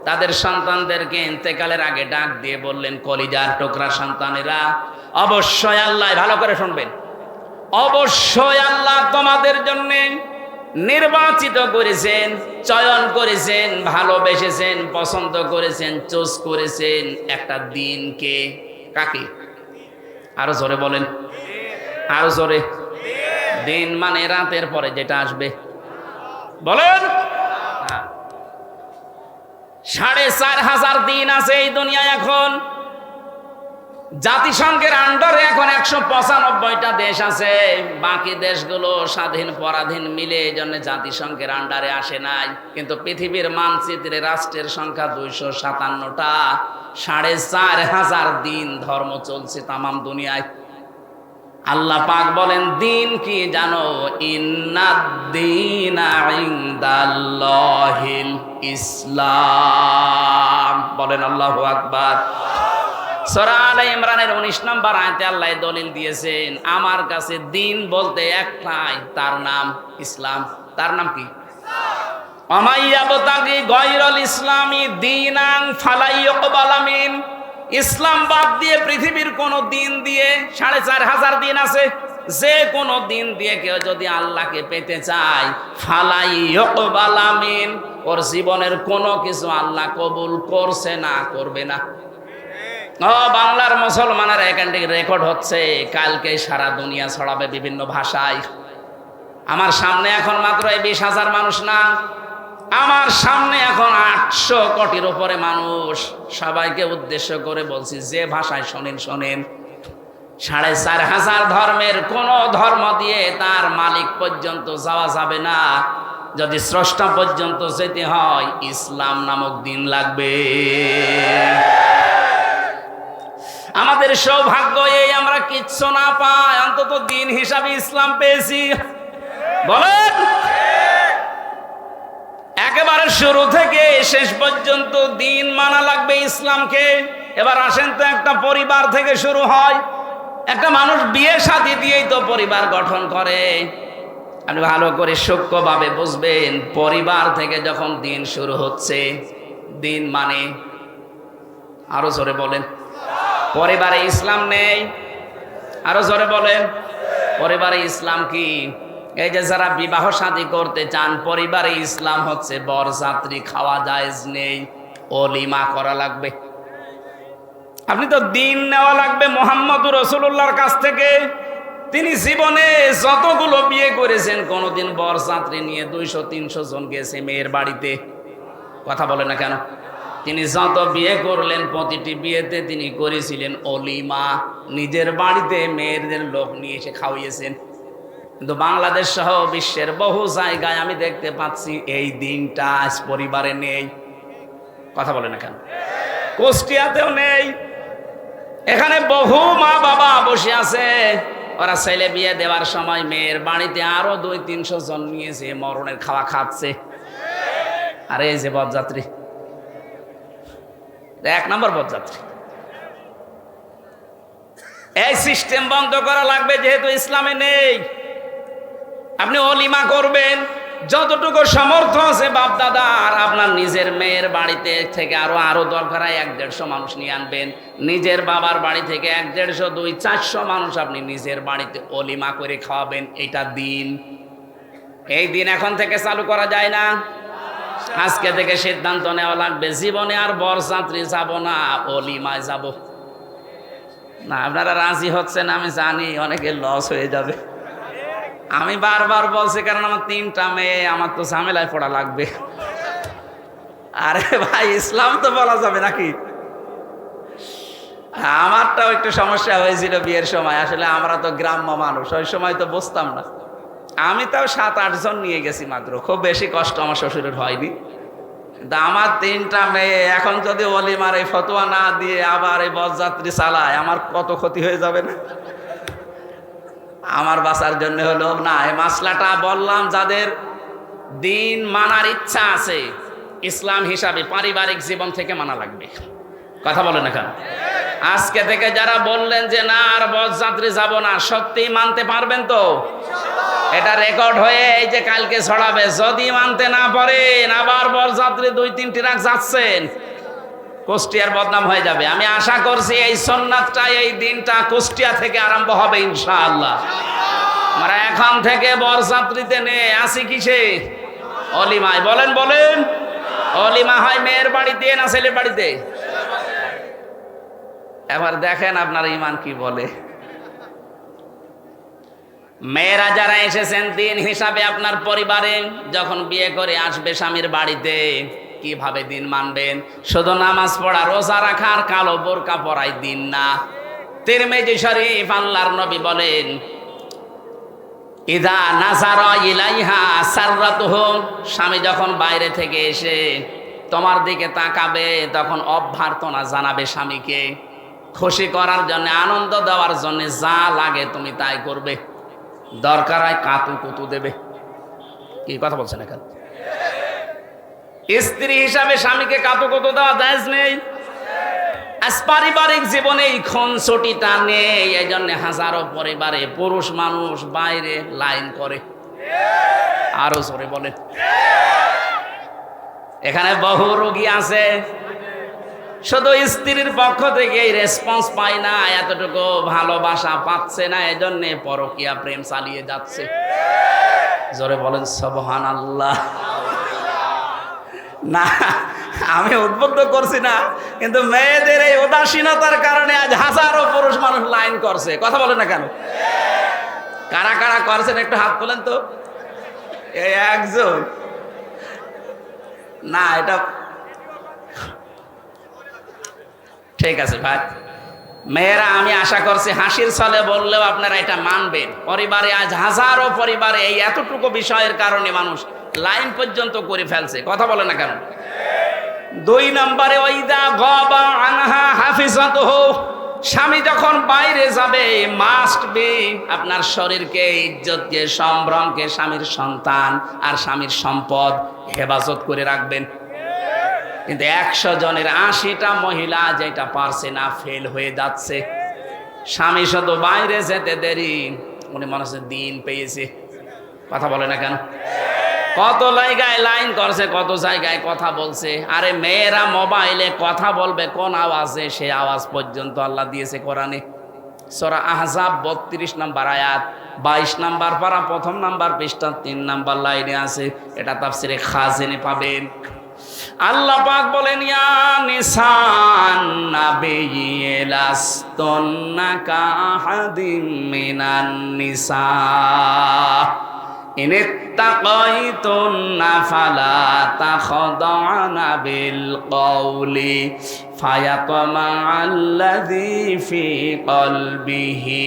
তাদের সন্তানদেরকে ইন্তেকালের আগে ডাক দিয়ে বললেন, কলিজার টুকরা সন্তানেরা, অবশ্যই আল্লাহ, ভালো করে শুনবেন, অবশ্যই আল্লাহ তোমাদের জন্য নির্বাচিত করেছেন, চয়ন করেছেন, ভালোবেসেছেন, পছন্দ করেছেন, চুজ করেছেন একটা দিনকে। কাকে? আরো জোরে বলেন, আরো জোরে। দিন মানে রাতের পরে যেটা আসবে। বলেন। 4,500 দিন আছে এই দুনিয়ায়। এখন জাতিসংঘের আন্ডারে এখন 195টা দেশ আছে। বাকি দেশগুলো স্বাধীন পরাধীন মিলে এই জন্য জাতিসংঘের আন্ডারে আসে নাই। কিন্তু পৃথিবীর মানচিত্রে রাষ্ট্রের সংখ্যা 257টা। 4,500 দিন ধর্ম চলছে তামাম দুনিয়ায়। আল্লাহ পাক বলেন দিন কি জানো? ইন্নাদ-দীনা ইনদাল্লাহিল ইসলাম। বলেন আল্লাহু আকবার। সূরা আলে ইমরানের 19 নম্বর আয়াতে আল্লাহ দলিল দিয়েছেন, আমার কাছে দিন বলতে একটাই, তার নাম ইসলাম। তার নাম কি? আমাইয়াবতাগি গায়রাল ইসলামি দীনান ফালা ইউকবাল মিন। ইসলাম বাদ দিয়ে পৃথিবীর কোন দিন দিয়ে 4,500 দিন আছে, যে কোন দিন দিয়ে কেউ যদি আল্লাহকে পেতে চায়, ফালা ইউকবাল মিন, ওর জীবনের কোনো কিছু আল্লাহ কবুল করছে না, করবে না। বাংলার মুসলমানের এখান থেকে রেকর্ড হচ্ছে, কালকে সারা দুনিয়া ছড়াবে বিভিন্ন ভাষায়। আমার সামনে এখন মাত্র 20,000 মানুষ না, আমার সামনে এখন 800 কোটির উপরে মানুষ। সবাইকে উদ্দেশ্য করে বলছি, যে ভাষায় শোনেন শোনেন। 4,500 ধর্মের কোন ধর্ম দিয়ে তার মালিক পর্যন্ত যাওয়া যাবে না। যদি স্রষ্টা পর্যন্ত যেতে হয়, ইসলাম নামক দিন লাগবে। আমাদের সৌভাগ্য এই, আমরা কিচ্ছু না পাই, অন্তত দিন হিসাবে ইসলাম পেয়েছি। বলেন, একেবারে শুরু থেকে শেষ পর্যন্ত দিন মানা লাগবে ইসলামকে। এবার আসেন তো, একটা পরিবার থেকে শুরু হয়। একটা মানুষ বিয়ে শাদী দিয়েই তো পরিবার গঠন করে। আপনি ভালো করে সূক্ষ্মভাবে বুঝবেন, পরিবার থেকে যখন দিন শুরু হচ্ছে, দিন মানে, আরো জোরে বলেন, পরিবারে ইসলাম নেই। আরো জোরে বলেন, পরিবারে ইসলাম কি? এই যে যারা বিবাহ শাদী করতে চান, পরিবারে ইসলাম হচ্ছে বরযাত্রী খাওয়া জায়েজ নেই, ওলিমা করা লাগবে। আপনি তো দিন নেওয়া লাগবে মুহাম্মদুর রাসূলুল্লাহর কাছ থেকে। তিনি জীবনে যতগুলো বিয়ে করেছেন, কোনোদিন বরযাত্রী নিয়ে 200-300 জন গেছে মেয়ের বাড়িতে? কথা বলে না কেন? তিনি যত বিয়ে করলেন, প্রতিটি বিয়েতে তিনি করেছিলেন ওলিমা। নিজের বাড়িতে মেয়েদের লোক নিয়ে এসে খাওয়িয়েছেন। কিন্তু বাংলাদেশ সহ বিশ্বের বহু জায়গায় আমি দেখতে পাচ্ছি এই দিনটা আজ পরিবারে নেই। কথা বলে না কেন? কুষ্টিয়াতেও নেই। এখানে বহু মা বাবা বসে আছে, ওরা ছেলে বিয়ে দেওয়ার সময় মেয়ের বাড়িতে আরো 200-300 জন নিয়েছে, মরণের খাওয়া খাচ্ছে। আরে এই যে বরযাত্রী, 1 নম্বর বরযাত্রী। এই সিস্টেম বন্ধ করা লাগবে, যেহেতু ইসলামে নেই। আপনি ওলিমা করবেন, যতটুকু সামর্থ্য আছে বাপ দাদা, আর আপনার নিজের মেয়ের বাড়িতে থেকে আরো দরকার হয় 100-150 মানুষ নিয়ে আনবেন। নিজের বাবার বাড়ি থেকে 150-200-400 মানুষ আপনি নিজের বাড়িতে ওলিমা করে খাওয়াবেন। এটা দিন। এই দিন এখন থেকে চালু করা যায় না। আজকে থেকে সিদ্ধান্ত নেওয়া লাগবে, জীবনে আর বরযাত্রী যাব না, ওলিমায় যাব না। আপনারা রাজি হচ্ছেন আমি জানি, অনেকের লস হয়ে যাবে। আমি বারবার বলছি, কারণ আমার 3টা মেয়ে, আমার তো ঝামেলায় পড়া লাগবে। আরে ভাই, ইসলাম তো বলা যাবে নাকি? আমারটাও একটু সমস্যা হয়েছিল বিয়ের সময়। আসলে আমরা তো গ্রাম্য মানুষ, ওই সময় তো বুঝতাম না। আমি তাও 7-8 জন নিয়ে গেছি মাত্র, খুব বেশি কষ্ট আমার শ্বশুরের হয়নি। কিন্তু আমার 3টা মেয়ে, এখন যদি ওলিমার এই ফতোয়া না দিয়ে আবার এই বরযাত্রী চালায়, আমার কত ক্ষতি হয়ে যাবে না? আমার বাঁচার জন্য হলো না। এই মাসলাটা বললাম, যাদের দিন মানার ইচ্ছা আছে, ইসলাম হিসাবে পারিবারিক জীবন থেকে মানা লাগবে। কথা বলেন না কেন? আজকে থেকে যারা বললেন যে না আর বরযাত্রী যাব না, সত্যি মানতে পারবেন তো? এটা রেকর্ড হয়ে এই যে কালকে ছড়াবে। যদি মানতে না পারেন, আবার বরযাত্রী 2-3 ট্রাক যাচ্ছেন, কুষ্টিয়ার বদনাম হয়ে যাবে। আমি আশা করছি এই সুন্নাতটা, এই দিনটা কুষ্টিয়া থেকে আরম্ভ হবে ইনশাআল্লাহ। আমরা এখন থেকে বরযাত্রীতে নিয়ে আসি কিসে? অলিমায়। বলেন বলেন, অলিমা হয় মেয়ের বাড়িতে না ছেলের বাড়িতে? এবার দেখেন আপনার ইমান কি বলে। মেয়েরা যারা এসেছেন দিন হিসাবে আপনার পরিবারে, যখন বিয়ে করে আসবে স্বামীর বাড়িতে, কিভাবে দিন মানবেন? শুধু নামাজ পড়া, রোজা রাখা আর কালো বোরকা পরাই দিন না। তিরমিজি শরীফ, আল্লাহর নবী বলেন, ইদা নাজারা ইলাইহা সাররাতুহু, স্বামী যখন বাইরে থেকে এসে তোমার দিকে তাকাবে তখন অভ্যর্থনা জানাবে স্বামীকে, খুশি করার জন্য, আনন্দ দেওয়ার জন্য যা লাগে তুমি তাই করবে, দরকার হয় কাতু কুতু দেবে। কি কথা বলছেন এখন? স্ত্রী হিসাবে স্বামীকে কাতু কুতু দেওয়া জায়েজ নেই। আজ পারিবারিক জীবনে এই খুনসুটিটা নেই, এই জন্য হাজারো পরিবারে পুরুষ মানুষ বাইরে লাইন করে। আরো জোরে বলেন। এখানে বহু রোগী আছে, শুধু স্ত্রীর পক্ষ থেকে এই রেসপন্স পায় না, এতটুকু ভালোবাসা পাচ্ছে না, এজন্য পরকীয়া প্রেম চালিয়ে যাচ্ছে। জোরে বলেন সুবহানাল্লাহ। না, আমি উদ্বুদ্ধ করছি না, কিন্তু মেয়েদের এই উদাসীনতার কারণে আজ হাজারো পুরুষ মানুষ লাইন করছে। কথা বলে না কেন? কারা কারা করছেন একটু হাত তোলেন তো। এই একজন না, এটা ঠিক আছে ভাই। মেয়েরা, আমি আশা করছি হাসির ছলে বললেও আপনারা এটা মানবেন। পরিবারে আজ হাজারো পরিবারে এই এতটুকু বিষয়ের কারণে মানুষ লাইন পর্যন্ত করে ফেলছে। কথা বলে না কেন? 2 নম্বরে, ওয়াইদা গাবা আনহা হাফিজাতুহু, স্বামী যখন বাইরে যাবে মাস্ট বি আপনার শরীরকে, ইজ্জতকে, সম্ভ্রমকে, স্বামীর সন্তান আর স্বামীর সম্পদ হেফাজত করে রাখবেন। কিন্তু 100 জনের 80টা মহিলা যেটা পারছে না, ফেল হয়ে যাচ্ছে। স্বামী শুধু বাইরে যেতে দেরি, উনি মনে হচ্ছে দিন পেয়েছে। কথা বলে না কেন? কত জায়গায় লাইন করছে, কত জায়গায় কথা বলছে। আরে মেয়েরা মোবাইলে কথা বলবে কোন আওয়াজে, সে আওয়াজ পর্যন্ত আল্লাহ দিয়েছে কোরআনে। সূরা আহজাব 32 নম্বর আয়াত, 22 নম্বর পারা, 1 নম্বর পৃষ্ঠা, 3 নম্বর লাইনে আছে। এটা তাফসিরে খাজিনে পাবেন। আল্লাহ পাক বলেন, ইয়া নিসান নাবিয়্যি লাস্তুন্না কাহাদিম মিনান নিসা ইন ইত্তাকাইতুন্না ফালা তাখদা'না বিল কওলি ফায়াতমা'আল্লাযী ফী কলবিহি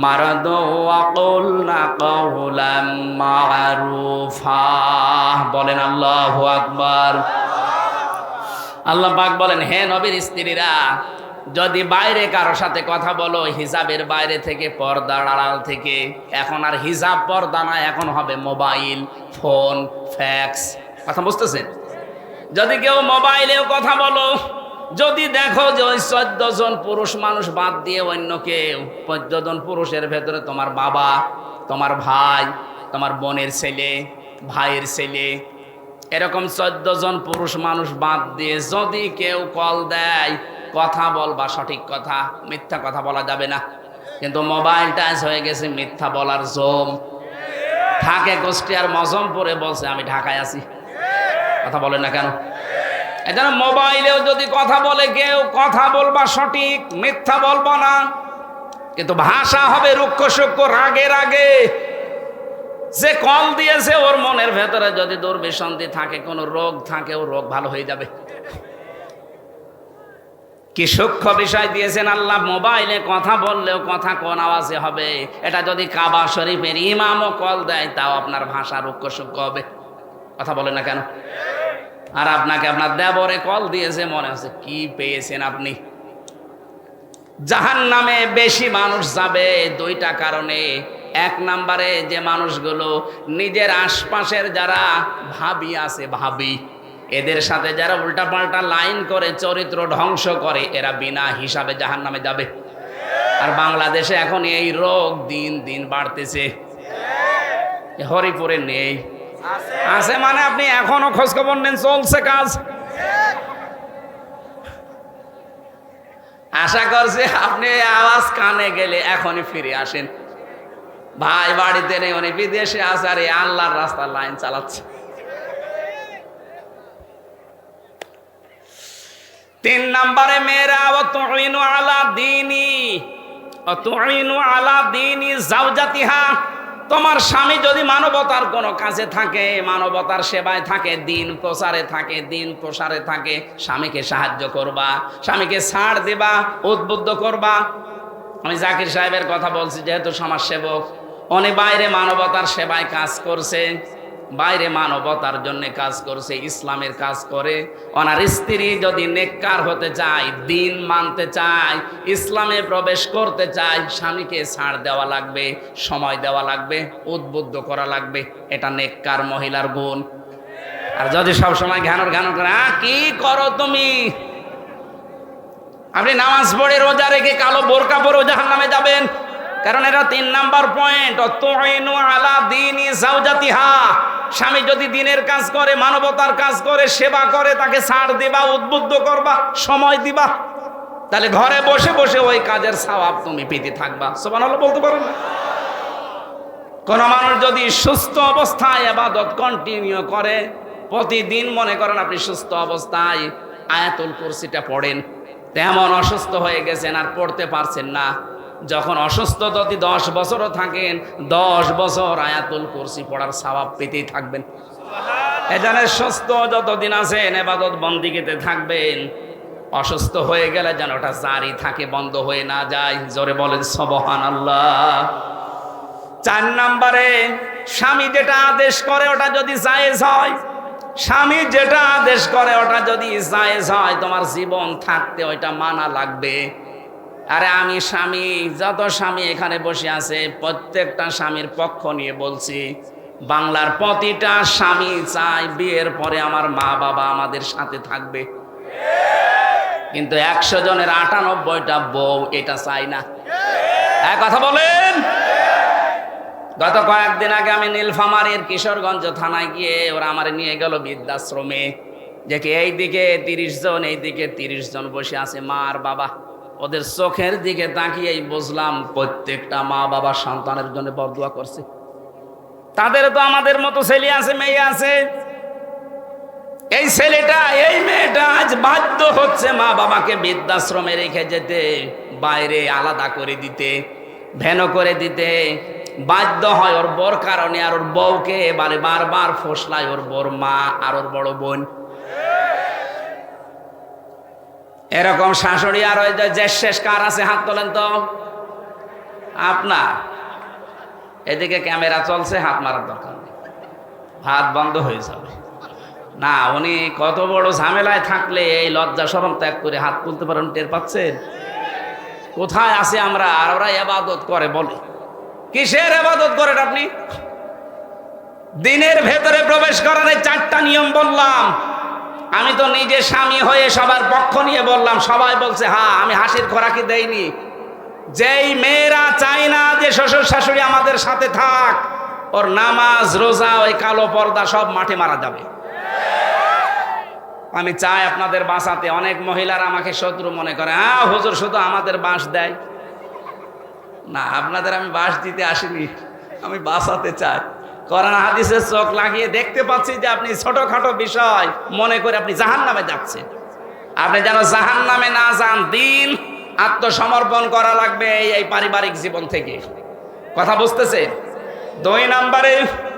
মারাদ ওয়া কুলনা কাওলাম মা'রুফা। বলেন আল্লাহু আকবার। আল্লাহ পাক বলেন, হে নবীর স্ত্রীরা, যদি বাইরে কারো সাথে কথা বলো হিজাবের বাইরে থেকে, পর্দার আড়াল থেকে, এখন আর হিজাব পর্দা না, এখন হবে মোবাইল, ফোন, ফ্যাক্স। কথা বুঝতেছেন? যদি কেউ মোবাইলেও কথা বলো, যদি দেখো যে ওই 14 জন পুরুষ মানুষ বাদ দিয়ে অন্য কেউ, 14 জন পুরুষের ভেতরে তোমার বাবা, তোমার ভাই, তোমার বোনের ছেলে, ভাইয়ের ছেলে, এরকম 14 জন পুরুষ মানুষ বাদ দিয়ে যদি কেউ কল দেয়, কথা বলবা সঠিক কথা, মিথ্যা কথা বলা যাবে না। কিন্তু মোবাইল টাচ হয়ে গেছে মিথ্যা বলার জম। ঢাকে কুষ্টিয়ার মজমপুরে বলছে আমি ঢাকায় আছি। কথা বলে না কেন? এজন্য মোবাইলেও যদি কথা বলে কেউ, কথা বলবা সঠিক, মিথ্যা বলবো না। কিন্তু ভাষা হবে রুক্ষ সূক্ষ্ম, রাগে রাগে। যে কল দিয়েছে ওর মনের ভেতরে যদি দুর্বিসন্ধি থাকে, কোনো রোগ থাকে, ও রোগ ভালো হয়ে যাবে। কি সূক্ষ্ম বিষয় দিয়েছেন আল্লাহ। মোবাইলে কথা বললেও কথা কোন আওয়াজে হবে। এটা যদি কাবা শরীফের ইমামও কল দেয়, তাও আপনার ভাষা রুক্ষ সূক্ষ্ম হবে। কথা বলে না কেন? আর আপনাকে আপনার দেবরে কল দিয়েছে, মনে হচ্ছে কি পেয়েছেন আপনি। জাহান্নামে বেশি মানুষ যাবে 2টা কারণে। 1 নম্বরে, যে মানুষগুলো নিজের আশপাশের যারা ভাবি আছে, ভাবি, এদের সাথে যারা উল্টাপাল্টা লাইন করে, চরিত্র ধ্বংস করে, এরা বিনা হিসাবে জাহান্নামে যাবে। আর বাংলাদেশে এখন এই রোগ দিন দিন বাড়তেছে। হরিপুরে নেই, আছে মানে আপনি এখনো খোঁজ খবর নেন, চলছে কাজ। আশা করছি আপনি আওয়াজ কানে গেলে এখনই ফিরে আসেন। ভাই বাড়িতে নেই, উনি বিদেশে আছে, আর আল্লাহর রাস্তার লাইন চালাচ্ছে। 3 নম্বরে, মেয়েরা ওয়াতুইনু আলা দীনি জাওজাতিহা, তোমার স্বামী যদি মানবতার কোনো কাজে থাকে, মানবতার সেবায় থাকে, দিন প্রচারে থাকে, দিন প্রসারে থাকে, স্বামীকে সাহায্য করবা, স্বামীকে ছাড় দেবা, উদ্বুদ্ধ করবা। আমি জাকির সাহেবের কথা বলছি, যেহেতু সমাজসেবক, উনি বাইরে মানবতার সেবায় কাজ করছে, বাইরে মানবতার জন্য কাজ করছে, ইসলামের কাজ করে। ওনার স্ত্রী যদি নেককার হতে চায়, দিন মানতে চায়, ইসলামে প্রবেশ করতে চায়, স্বামীকে ছাড় দেওয়া লাগবে, সময় দেওয়া লাগবে, উদ্বুদ্ধ করা লাগবে। এটা নেককার মহিলার গুণ। আর যদি সবসময় ঘ্যানর ঘ্যানর করে, কি করো তুমি, আপনি নামাজ পড়ে রোজা রেখে কালো বোরকা পরে জাহান্নামে যাবেন। কারণ এটা 3 নাম্বার পয়েন্ট, তুইনু আলা দীনি যাওজাতিহা। স্বামী যদি দিনের কাজ করে, মানবতার কাজ করে, সেবা করে, তাকে ছাড় দিবা, উদ্বুদ্ধ করবা, সময় দিবা, তাহলে ঘরে বসে বসে ওই কাজের সওয়াব তুমি পেতে থাকবা। সুবহানাল্লাহ বলতে পারেন না? কোন মানুষ যদি সুস্থ অবস্থায় ইবাদত কন্টিনিউ করে, প্রতিদিন মনে করেন আপনি সুস্থ অবস্থায় আয়াতুল কুরসিটা পড়েন, তেমন অসুস্থ হয়ে গেছেন আর পড়তে পারছেন না, যখন অসুস্থ যদি 10 বছরও থাকেন, 10 বছর আয়াতুল কুরসি পড়ার সওয়াব পেতেই থাকবেন। এজন্য সুস্থ যতদিন আছেন ইবাদত বন্দেগীতে থাকবেন, অসুস্থ হয়ে গেলে যেন ওটা জারি থাকে, বন্ধ হয়ে না যায়। জোরে বলেন সুবহানাল্লাহ। 4 নম্বরে, স্বামী যেটা আদেশ করে ওটা যদি জায়েজ হয়, স্বামী যেটা আদেশ করে ওটা যদি জায়েজ হয়, তোমার জীবন থাকতে ওইটা মানা লাগবে। আরে আমি স্বামী, যত স্বামী এখানে বসে আছে প্রত্যেকটা স্বামীর পক্ষ নিয়ে বলছি, বাংলার প্রতিটা স্বামী চায় বিয়ের পরে আমার মা বাবা আমাদের সাথে থাকবে, কিন্তু 100 জনের 98টা বউ এটা চায় না। এক কথা বলেন। গত কয়েকদিন আগে আমি নীলফামারীর কিশোরগঞ্জ থানায় গিয়ে ওরা আমার নিয়ে গেল বৃদ্ধাশ্রমে, দেখি এইদিকে 30 জন, এইদিকে 30 জন বসে আছে মা আর বাবা। ওদের চোখের দিকে তাকিয়েই বুঝলাম প্রত্যেকটা মা বাবা সন্তানের জন্য বরদোয়া করছে। তাদের তো আমাদের মতো ছেলে আছে, মেয়ে আছে। এই ছেলেটা, এই মেয়েটা আজ বাধ্য হচ্ছে মা বাবাকে বৃদ্ধাশ্রমে রেখে যেতে, বাইরে আলাদা করে দিতে, ভেন করে দিতে বাধ্য হয় ওর বর কারণে। আর ওর বউকে এবারে বারবার ফসলায় ওর বর মা আর ওর বড় বোন। এরকম শাশুড়ি আর ওই যে শেষ কার আছে, হাত তোলেন তো। আপনার এদিকে ক্যামেরা চলছে, হাত মারার দরকার নেই, হাত বন্ধ হয়ে যাবে না। উনি কত বড় ঝামেলায় থাকলে এই লজ্জা শরম ত্যাগ করে হাত তুলতে পারেন, টের পাচ্ছেন? কোথায় আছে আমরা? আর ওরা ইবাদত করে বলে। কিসের ইবাদত করেন আপনি? দিনের ভেতরে প্রবেশ করার 4টা নিয়ম বললাম। আমি তো নিজে স্বামী হয়ে সবার পক্ষ নিয়ে বললাম, সবাই বলছে হ্যাঁ, আমি হাসির খোরাকি দেইনি। যেই মেয়েরা চায় না যে শ্বশুর শাশুড়ি আমাদের সাথে থাক, ওর নামাজ রোজা ওই কালো পর্দা সব মাঠে মারা যাবে। আমি চাই আপনাদের বাঁচাতে। অনেক মহিলারা আমাকে শত্রু মনে করে, হ্যাঁ হুজুর শুধু আমাদের বাঁশ দেয় না। আপনাদের আমি বাঁশ দিতে আসিনি, আমি বাঁচাতে চাই। কোরআন হাদিসের চোখ লাগিয়ে দেখতে পাচ্ছি যে আপনি ছোটখাটো বিষয় মনে করে আপনি জাহান্নামে যাচ্ছেন। আপনি যেন জাহান্নামে না যান, দিন আত্মসমর্পণ করা লাগবে এই পারিবারিক জীবন থেকে। কথা বুঝতেছে? 2 নম্বরে,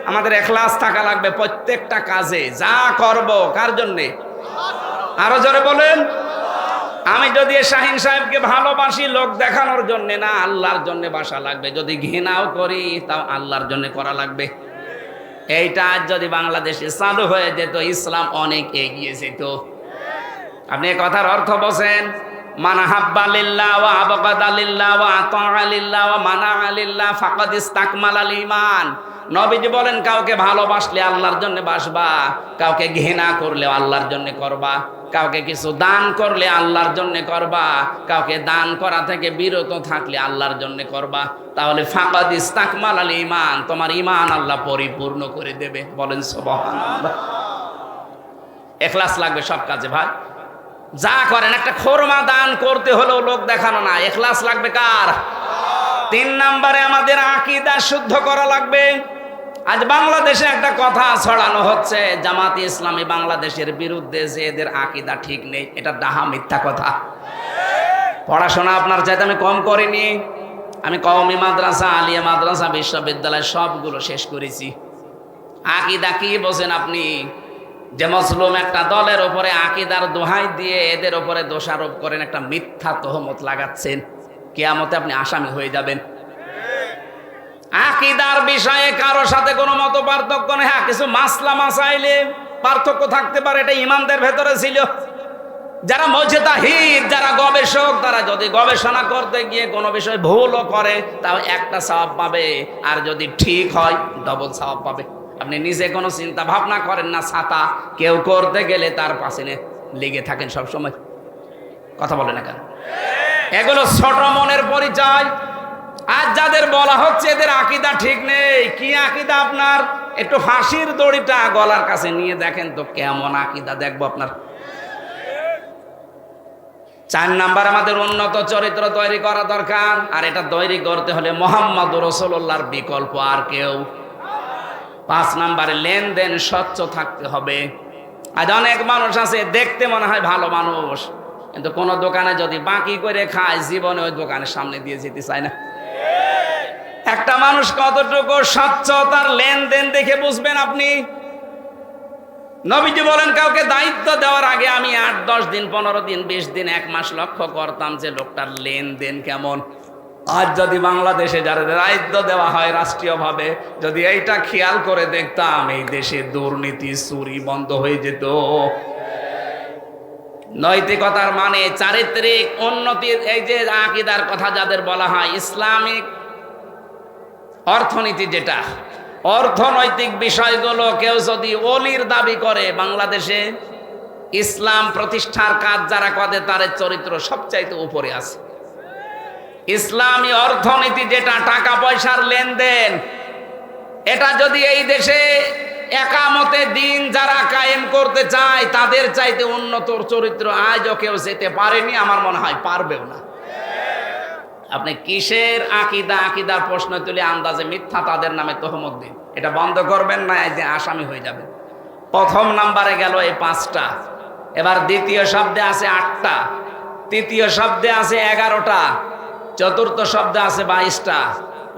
আমাদের ইখলাস থাকা লাগবে প্রত্যেকটা কাজে। যা করব কার জন্যে? আরো জোরে বলেন। আমি যদি শাহিন সাহেবকে ভালোবাসি লোক দেখানোর জন্য না, আল্লাহর জন্য বাসা লাগবে। যদি ঘৃণাও করি তাও আল্লাহর জন্য করা লাগবে। এইটা আজ যদি বাংলাদেশে চালু হয়ে যেত, ইসলাম অনেক এগিয়ে যেত। আপনি এই কথার অর্থ বোঝেন? মান হাব্বা লিল্লাহ ওয়া আবগাদা লিল্লাহ ওয়া আতাআ লিল্লাহ ওয়া মানাআ লিল্লাহ ফাকাদ ইসতাকমালাল ঈমান। নবীজি বলেন, কাউকে ভালোবাসলে আল্লাহর জন্য বাসবা, কাউকে ঘৃণা করলে আল্লাহর জন্য করবা, কাউকে কিছু দান করলে আল্লাহর জন্য করবা, কাউকে দান করা থেকে বিরত থাকলে আল্লাহর জন্য করবা। তাহলে ফাকাদ ইসতাকমালাল ঈমান, তোমার ঈমান আল্লাহ পরিপূর্ণ করে দেবে। বলেন সুবহানাল্লাহ। ইখলাস লাগবে সব কাজে ভাই। যা করেন, একটা খোরমা দান করতে হলেও লোক দেখানো না, ইখলাস লাগবে কার? 3 নম্বরে, আমাদের আকীদা শুদ্ধ করা লাগবে। আজ বাংলাদেশে একটা কথা ছড়ানো হচ্ছে, জামাতে ইসলামী বাংলাদেশের বিরুদ্ধে, যে এদের আকীদা ঠিক নেই। এটা ডাহা মিথ্যা কথা। পড়াশোনা আপনার চাইতে আমি কম করিনি। আমি কওমি মাদ্রাসা, আলিয়া মাদ্রাসা, বিশ্ববিদ্যালয় সবগুলো শেষ করেছি। আকীদা কি বোঝেন আপনি? যে মজলুম একটা দলের ওপরে আকীদার দোহাই দিয়ে এদের ওপরে দোষারোপ করেন, একটা মিথ্যা তহমত লাগাচ্ছেন, কিয়ামতে আপনি আসামি হয়ে যাবেন। আকীদার বিষয়ে কারো সাথে কোনো মত পার্থক্য নেই। হ্যাঁ, কিছু মাসলা মাসাইলে পার্থক্য থাকতে পারে, এটা ইমানদের ভেতরে ছিল। যারা মুজতাহিদ, যারা গবেষক, তারা যদি গবেষণা করতে গিয়ে কোনো বিষয় ভুলও করে তাও একটা সওয়াব পাবে, আর যদি ঠিক হয় ডবল সওয়াব পাবে। আপনি নিজে কোনো চিন্তা ভাবনা করেন না, ছাতা কেউ করতে গেলে তার পাশে লেগে থাকেন সব সময়। কথা বলে না কেন? এগুলো ছোট মনের পরিচয়। আজ যাদের বলা হচ্ছে এদের আকীদা ঠিক নেই, কি আকীদা আপনার? একটু ফাঁসির দড়িটা গলার কাছে নিয়ে দেখেন তো কেমন আকীদা, দেখবো আপনার। 4 নাম্বার, আমাদের উন্নত চরিত্র তৈরি করা দরকার, আর এটা তৈরি করতে হলে মুহাম্মদুর রাসূলুল্লাহর বিকল্প আর কেউ। 5 নাম্বারে, লেনদেন স্বচ্ছ থাকতে হবে। আজ অনেক মানুষ আছে দেখতে মনে হয় ভালো মানুষ, কিন্তু কোন দোকানে যদি বাকি করে খায় জীবনে ওই দোকানের সামনে দিয়ে যেতে চায় না। একটা মানুষ কতটুকু স্বচ্ছ তার লেনদেন দেখে বুঝবেন আপনি। নবীজি বলেন, কাউকে দায়িত্ব দেওয়ার আগে আমি 8-10 দিন, 15 দিন, 20 দিন, 1 মাস লক্ষ্য করতাম যে লোকটার লেনদেন কেমন। আজ যদি বাংলাদেশে যারা দায়িত্ব দেওয়া হয় রাষ্ট্রীয়ভাবে, যদি এইটা খেয়াল করে দেখতাম, এই দেশে দুর্নীতি চুরি বন্ধ হয়ে যেত। নৈতিকতার মানে চারিত্রিক উন্নতি, এই যে আকীদার কথা যাদের বলা হয়, ইসলামিক অর্থনীতি, যেটা অর্থনৈতিক বিষয়গুলো কেউ যদি ওলির দাবি করে, বাংলাদেশে ইসলাম প্রতিষ্ঠার কাজ যারা করে তাদের চরিত্র সবচাইতে উপরে আছে। ইসলামী অর্থনীতি যেটা টাকা পয়সার লেনদেন, এটা যদি এই দেশে একামতে দিন যারা কায়েম করতে চায় তাদের চাইতে উন্নত চরিত্র আজও কেউ যেতে পারেনি, আমার মনে হয় পারবেও না। আপনি কিসের আকীদা, আকীদার প্রশ্ন তুলে আন্দাজে মিথ্যা তাদের নামে তহমত দিন, এটা বন্ধ করবেন না, এই যে আসামি হয়ে যাবে। প্রথম নাম্বারে গেল এই 5টা, এবার দ্বিতীয় শব্দে আছে 8টা, তৃতীয় শব্দে আছে 11টা, চতুর্থ শব্দে আছে 22টা,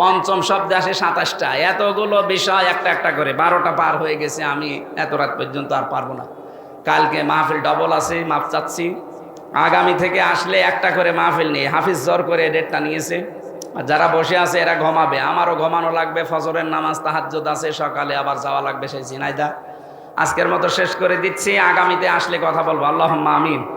পঞ্চম শব্দে আছে 27টা। এতগুলো বিষয় একটা একটা করে 12টা পার হয়ে গেছে। আমি এত রাত পর্যন্ত আর পারবো না। কালকে মাহফিল ডবল আছে, মাপ চাচ্ছি। আগামী থেকে আসলে একটা করে মাহফিল নিয়ে, হাফিজ জোর করে ডেটটা নিয়েছে। আর যারা বসে আছে এরা ঘুমাবে, আমারও ঘুমানো লাগবে। ফজরের নামাজ, তাহাজ্জুদ আছে, সকালে আবার যাওয়া লাগবে সেই ঝিনাইদহ। আজকের মতো শেষ করে দিচ্ছি, আগামীতে আসলে কথা বলবো। আল্লাহুম্মা আমিন।